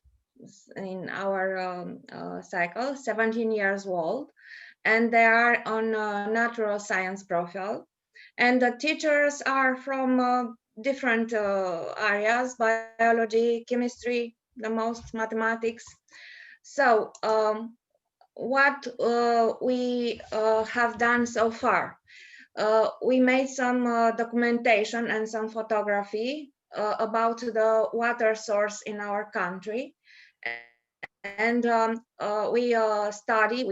in our cycle, 17 years old, and they are on natural science profile. And the teachers are from different areas, biology, chemistry, the most mathematics. So what we have done so far, we made some documentation and some photography about the water source in our country. And we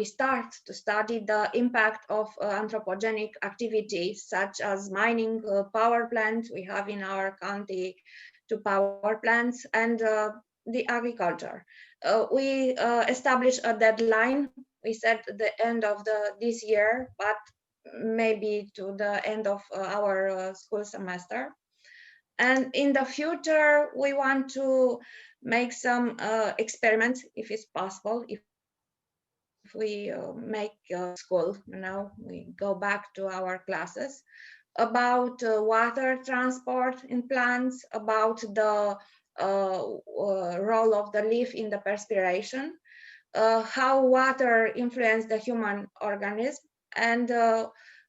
start to study the impact of anthropogenic activities such as mining, power plants. We have in our county 2 power plants, and the agriculture. We established a deadline. We said the end of this year, but maybe to the end of our school semester. And in the future, we want to make some experiments, if it's possible. If we make school, we go back to our classes about water transport in plants, about the role of the leaf in the perspiration, how water influences the human organism, and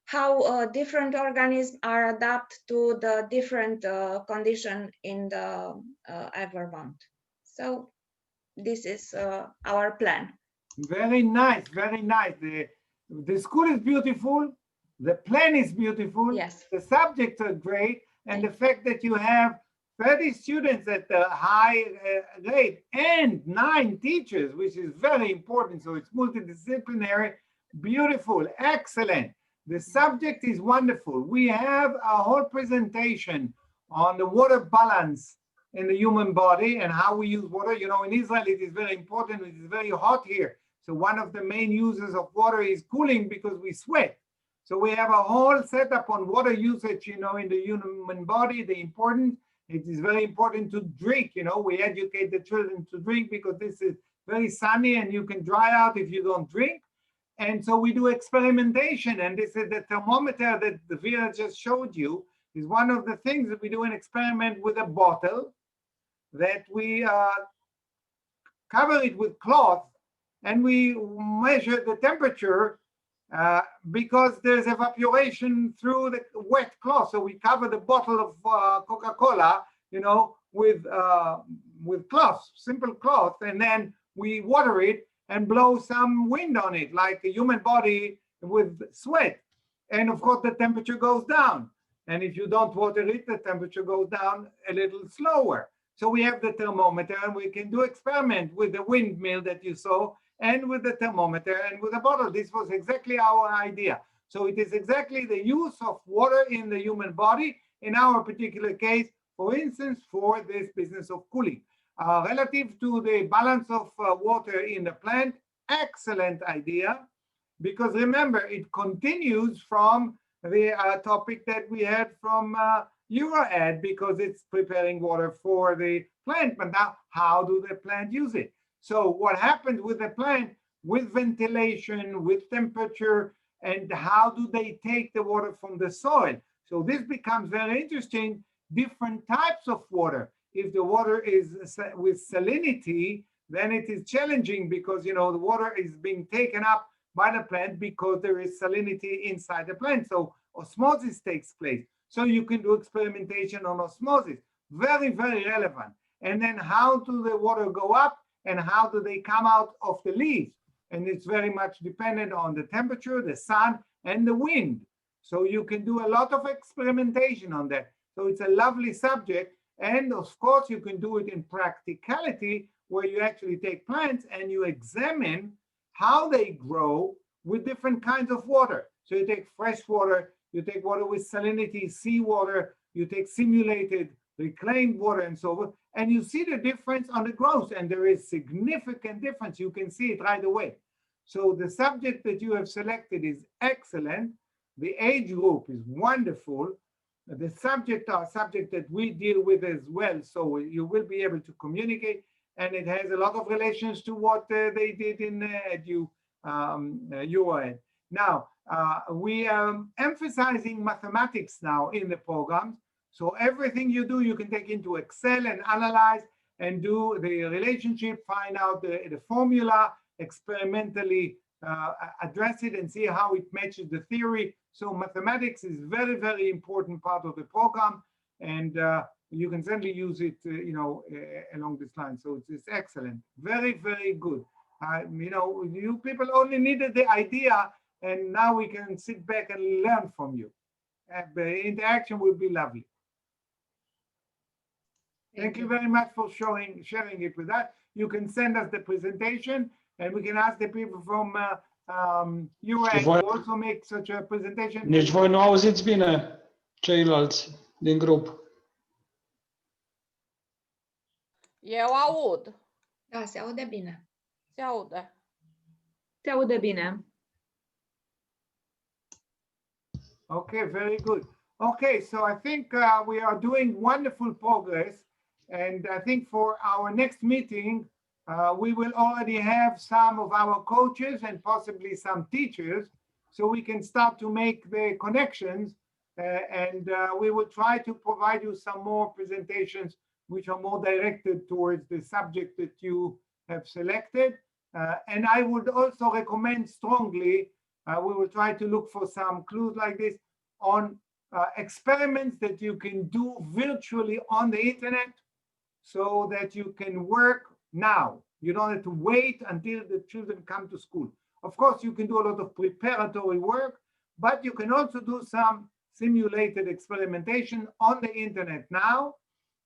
how different organisms are adapted to the different condition in the environment. So this is our plan. Very nice, very nice. The school is beautiful, the plan is beautiful, Yes. the subjects are great, and the fact that you have 30 students at the high grade and 9 teachers, which is very important. So it's multidisciplinary, beautiful, excellent. The subject is wonderful. We have a whole presentation on the water balance in the human body and how we use water. You know, in Israel, it is very important. It is very hot here. So one of the main uses of water is cooling because we sweat. So we have a whole setup on water usage, you know, in the human body, the importance. It is very important to drink, you know, we educate the children to drink because this is very sunny and you can dry out if you don't drink. And so we do experimentation, and this is the thermometer that the Vera just showed you is one of the things that we do an experiment with a bottle that we cover it with cloth and we measure the temperature because there's evaporation through the wet cloth. So we cover the bottle of Coca-Cola, you know, with cloth, simple cloth, and then we water it and blow some wind on it, like a human body with sweat. And of course, the temperature goes down. And if you don't water it, the temperature goes down a little slower. So we have the thermometer, and we can do experiment with the windmill that you saw, and with the thermometer and with a bottle. This was exactly our idea. So it is exactly the use of water in the human body, in our particular case, for instance, for this business of cooling. Relative to the balance of water in the plant, excellent idea, because remember, it continues from the topic that we had from RHAW, because it's preparing water for the plant. But now, how do the plant use it? So what happens with the plant, with ventilation, with temperature, and how do they take the water from the soil? So this becomes very interesting, different types of water. If the water is with salinity, then it is challenging because, you know, the water is being taken up by the plant because there is salinity inside the plant. So osmosis takes place. So you can do experimentation on osmosis. Very, very relevant. And then how do the water go up and how do they come out of the leaves? And it's very much dependent on the temperature, the sun, and the wind. So you can do a lot of experimentation on that. So it's a lovely subject. And of course, you can do it in practicality, where you actually take plants and you examine how they grow with different kinds of water. So you take fresh water, you take water with salinity, seawater, you take simulated, reclaimed water, and so on, and you see the difference on the growth, and there is significant difference. You can see it right away. So the subject that you have selected is excellent. The age group is wonderful. The subject are subject that we deal with as well, so you will be able to communicate, and it has a lot of relations to what they did in UON. Now, we are emphasizing mathematics now in the programs. So everything you do, you can take into Excel and analyze and do the relationship, find out the formula, experimentally address it and see how it matches the theory. So mathematics is very, very important part of the program. And you can certainly use it, you know, along this line. So it's excellent. Very, very good. You know, you people only needed the idea, and now we can sit back and learn from you. The interaction will be lovely. Thank you very much for sharing it with us. You can send us the presentation, and we can ask the people from UN to also make such a presentation. Nici voi nu auziți bine, ceilalți din grup. Eu aud. Da, se aude bine. Se aude. Se aude bine. Okay, very good. Okay, so I think we are doing wonderful progress. And I think for our next meeting, we will already have some of our coaches and possibly some teachers, so we can start to make the connections. And we will try to provide you some more presentations which are more directed towards the subject that you have selected. And I would also recommend strongly, we will try to look for some clues like this on experiments that you can do virtually on the internet so that you can work now. You don't have to wait until the children come to school. Of course, you can do a lot of preparatory work, but you can also do some simulated experimentation on the internet now,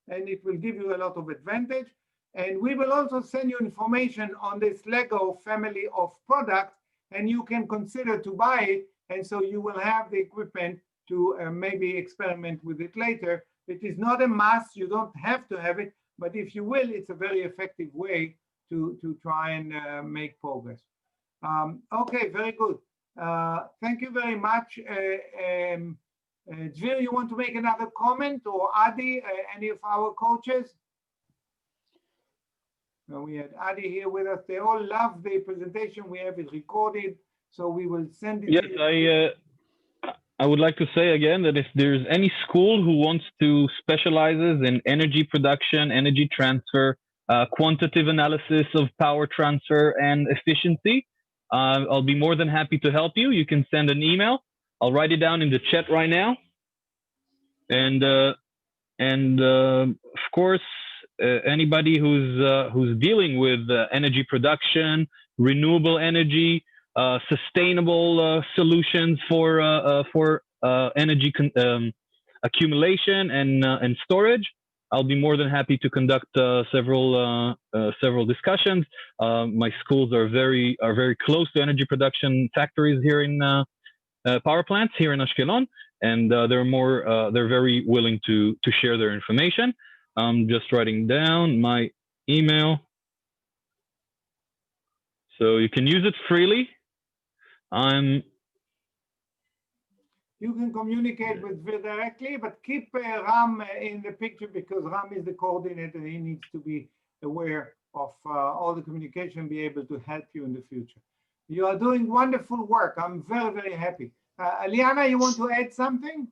and it will give you a lot of advantage. And we will also send you information on this Lego family of products, and you can consider to buy it. And so you will have the equipment to maybe experiment with it later. It is not a must, you don't have to have it, but if you will, it's a very effective way to try and make progress. Okay, very good. Thank you very much. Jill, you want to make another comment, or Adi, any of our coaches? We had Adi here with us. They all love the presentation. We have it recorded, so we will send it to you. Yes, I would like to say again that if there's any school who wants to specializes in energy production, energy transfer, quantitative analysis of power transfer and efficiency, I'll be more than happy to help you. You can send an email. I'll write it down in the chat right now. And of course, anybody who's dealing with energy production, renewable energy, sustainable solutions for energy accumulation and storage, I'll be more than happy to conduct several discussions. My schools are very close to energy production factories here in power plants here in Ashkelon, and they're very willing to share their information. I'm just writing down my email, so you can use it freely. You can communicate with Vir directly, but keep Ram in the picture, because Ram is the coordinator. He needs to be aware of all the communication, be able to help you in the future. You are doing wonderful work. I'm very, very happy. Liana, you want to add something?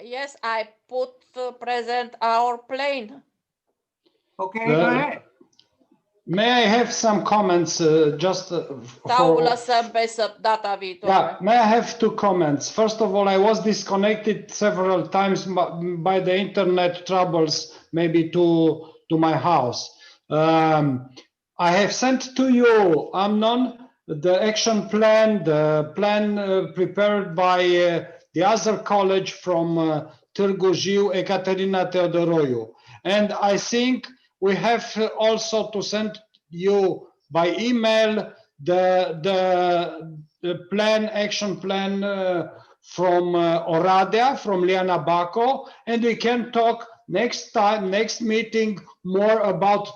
Yes, I put present our plane. Okay, go ahead. May I have some comments just Sau lăsăm pe data viitoare. Yeah, may I have two comments? First of all, I was disconnected several times by the internet troubles, maybe to my house. I have sent to you, Amnon, the action plan, the plan prepared by the other college from Târgu Jiu, Ekaterina Teodoroiu. And I think we have also to send you by email the plan, action plan from Oradea, from Liana Baco, and we can talk next time, next meeting, more about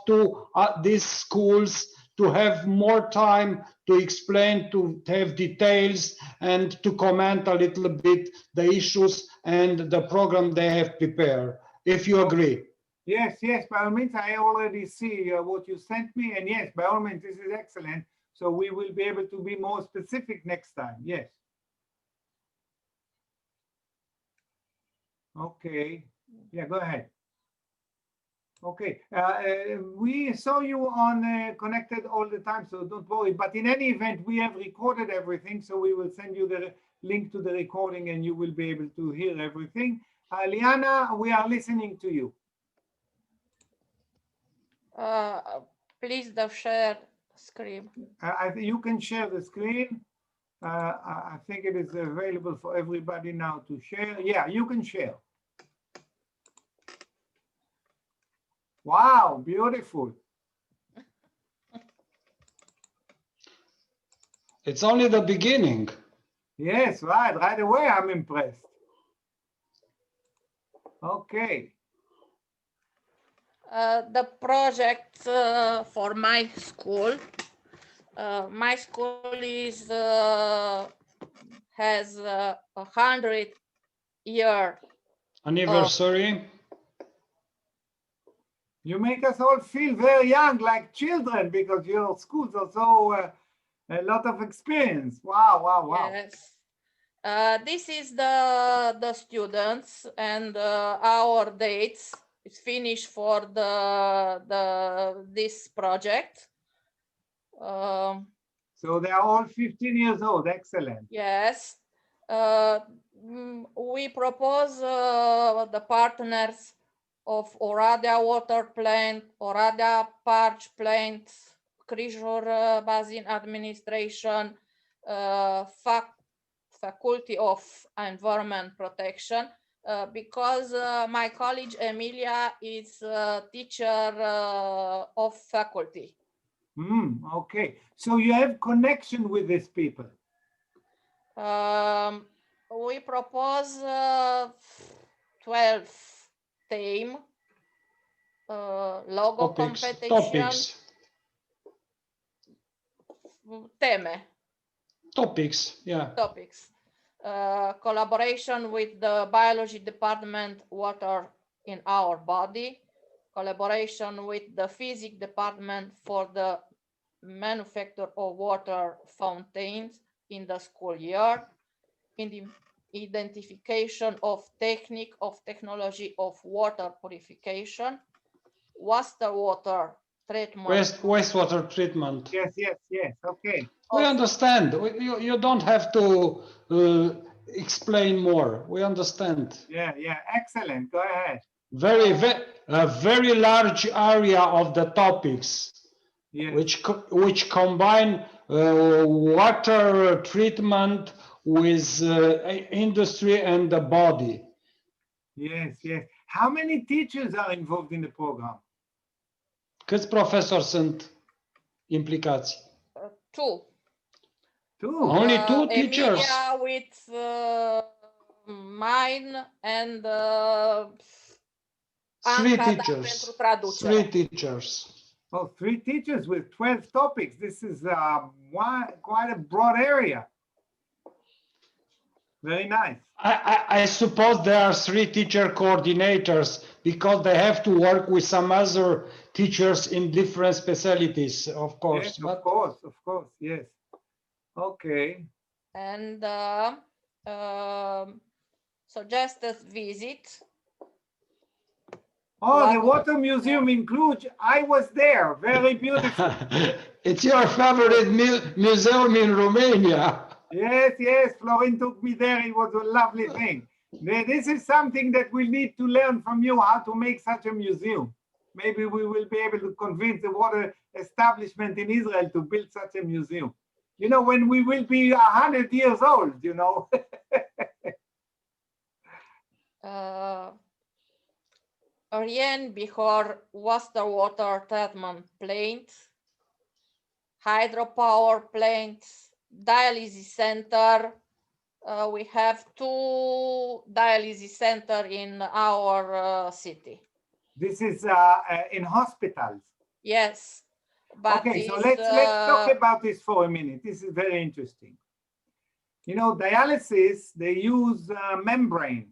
these schools, to have more time to explain, to have details, and to comment a little bit the issues and the program they have prepared, if you agree. Yes, yes, by all means. I already see what you sent me, and yes, by all means, this is excellent. So we will be able to be more specific next time. Yes. Okay. Yeah, go ahead. Okay. We saw you on connected all the time, so don't worry. But in any event, we have recorded everything, so we will send you the link to the recording, and you will be able to hear everything. Liana, we are listening to you. Please share screen. You can share the screen. I think it is available for everybody now to share. Yeah, you can share. Wow, beautiful. It's only the beginning. Yes, right away I'm impressed. Okay. The project for my school. My school is has 100-year anniversary. You make us all feel very young, like children, because your schools are so a lot of experience. Wow, wow, wow. Yes. This is the students and our dates. It's finished for this project. So they are all 15 years old. Excellent. Yes. We propose the partners of Oradea water plant, Oradea Parch plant, Crișor Basin Administration, Faculty of Environment Protection, because my colleague Emilia is a teacher of faculty. Okay, so you have connection with these people. We propose 12 theme logo competition. Topics. Teme. Topics, yeah. Topics. Collaboration with the biology department, water in our body. Collaboration with the physics department for the manufacture of water fountains in the school year. In the identification of technology of water purification, wastewater treatment. Wastewater treatment. Yes, yes, yes. Okay. We understand. You don't have to explain more. We understand. Yeah, yeah. Excellent. Go ahead. A very large area of the topics, Yes. which combine water treatment with industry and the body. Yes, yes. How many teachers are involved in the program? Câți profesori sunt implicați? Two. Only two teachers. Emilia with mine and Three Anca, teachers. pentru traducere. Three teachers. Oh, 3 teachers with 12 topics. This is quite a broad area. Very nice. I suppose there are 3 teacher coordinators because they have to work with some other teachers in different specialties, of course. Yes, of course, yes. Okay. And suggested visit. Oh, the water museum in Cluj. I was there. Very beautiful. It's your favorite museum in Romania. Yes, yes. Florin took me there. It was a lovely thing. This is something that we need to learn from you, how to make such a museum. Maybe we will be able to convince the water establishment in Israel to build such a museum. You know, when we will be 100 years old, you know. Rien before water treatment plant, hydropower plants, dialysis center. We have 2 dialysis center in our city. This is in hospitals. Yes. But okay, so let's talk about this for a minute. This is very interesting. You know, dialysis, they use membrane.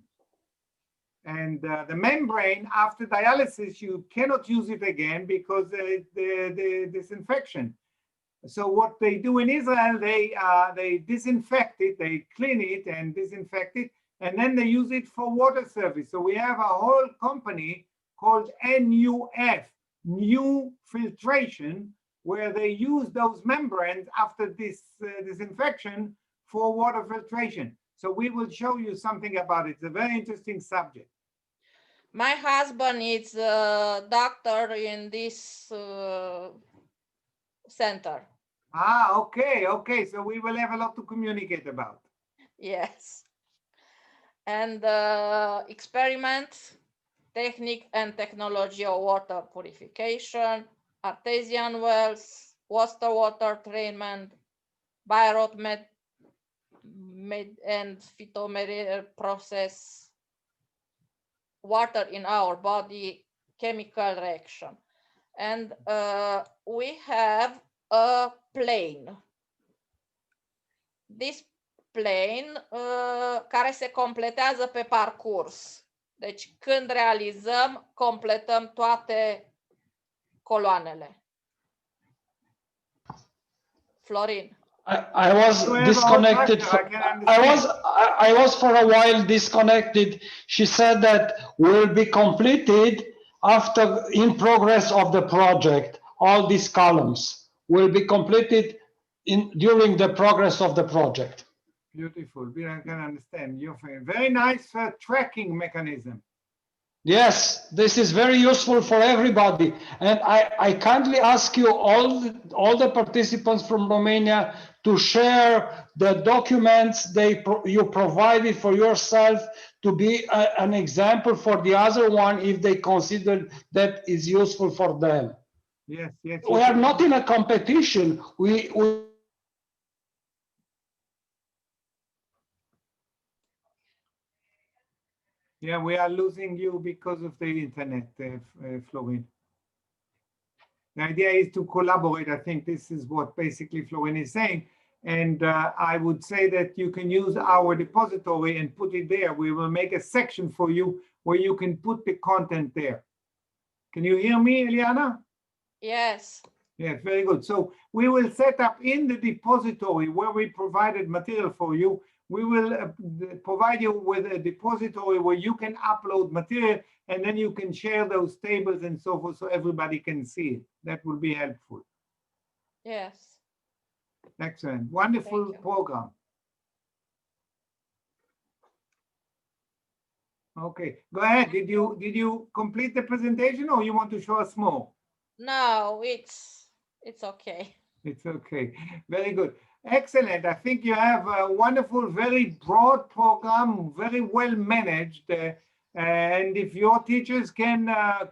And the membrane, after dialysis, you cannot use it again because the disinfection. So what they do in Israel, they disinfect it, they clean it and disinfect it, and then they use it for water service. So we have a whole company called NUF, New Filtration, where they use those membranes after this disinfection for water filtration. So we will show you something about it. It's a very interesting subject. My husband is a doctor in this center. Ah, okay, okay. So we will have a lot to communicate about. Yes. And experiment, technique and technology of water purification, artesian wells, water treatment, biorot and phytometric process, water in our body, chemical reaction. And we have a plane. This plane care se completează pe parcurs. Deci când realizăm, completăm toate coloanele. Florin. I was disconnected. I was for a while disconnected. She said that will be completed after in progress of the project. All these columns will be completed during the progress of the project. Beautiful. I can understand. You're very nice tracking mechanism. Yes, this is very useful for everybody. And I kindly ask you, all the participants from Romania, to share the documents you provided for yourself to be an example for the other one if they consider that is useful for them. Yes, yes. We are not in a competition. Yeah, we are losing you because of the internet, Florin. The idea is to collaborate. I think this is what basically Florin is saying. And I would say that you can use our depository and put it there. We will make a section for you where you can put the content there. Can you hear me, Eliana? Yes. Yes, very good. So we will set up in the depository where we provided material for you. We will provide you with a depository where you can upload material, and then you can share those tables and so forth so everybody can see it. That will be helpful. Yes. Excellent. Wonderful program. Okay, go ahead. Did you complete the presentation, or you want to show us more? No, it's okay. It's okay. Very good. Excellent. I think you have a wonderful, very broad program, very well managed. And if your teachers can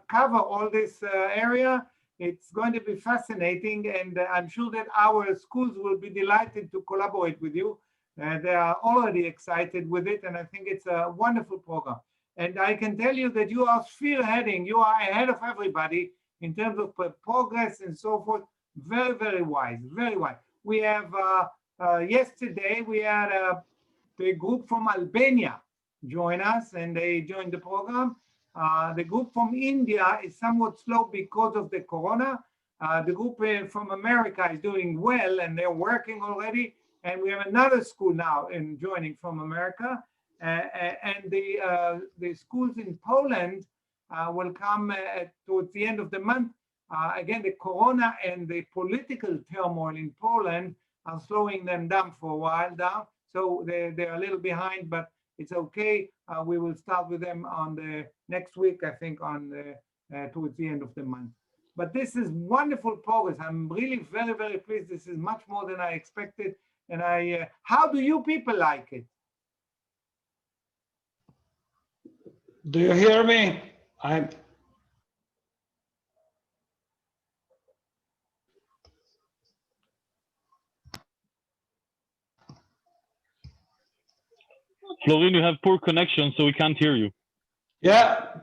cover all this area, it's going to be fascinating. And I'm sure that our schools will be delighted to collaborate with you. They are already excited with it. And I think it's a wonderful program. And I can tell you that you are spearheading. You are ahead of everybody in terms of progress and so forth. Very, very wise, very wise. We have, yesterday, we had the group from Albania join us, and they joined the program. The group from India is somewhat slow because of the corona. The group from America is doing well, and they're working already. And we have another school now joining from America. And the schools in Poland will come towards the end of the month. Again, the corona and the political turmoil in Poland are slowing them down for a while now. So they're a little behind, but it's okay. We will start with them on the next week, I think, towards the end of the month. But this is wonderful progress. I'm really very, very pleased. This is much more than I expected. And how do you people like it? Do you hear me? Florin, you have poor connection, so we can't hear you. Yeah,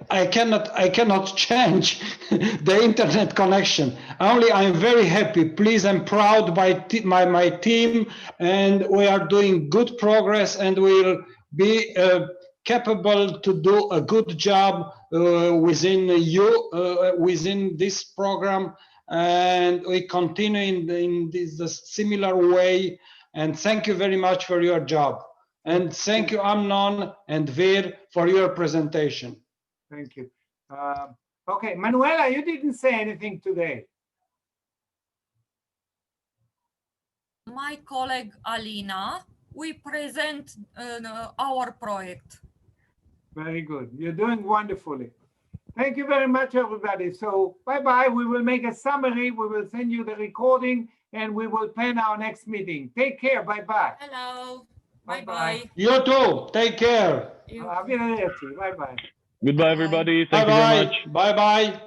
I cannot change the internet connection. Only I'm very happy. Please, I'm proud by my team, and we are doing good progress, and we'll be capable to do a good job within this program, and we continue in this similar way. And thank you very much for your job. And thank you, Amnon and Vir, for your presentation. Thank you. Okay, Manuela, you didn't say anything today. My colleague Alina, we present our project. Very good. You're doing wonderfully. Thank you very much, everybody. So bye-bye. We will make a summary. We will send you the recording, and we will plan our next meeting. Take care. Bye-bye. Hello. Bye-bye. You too. Take care. Bye-bye. Goodbye, everybody. Thank you very much. Bye-bye.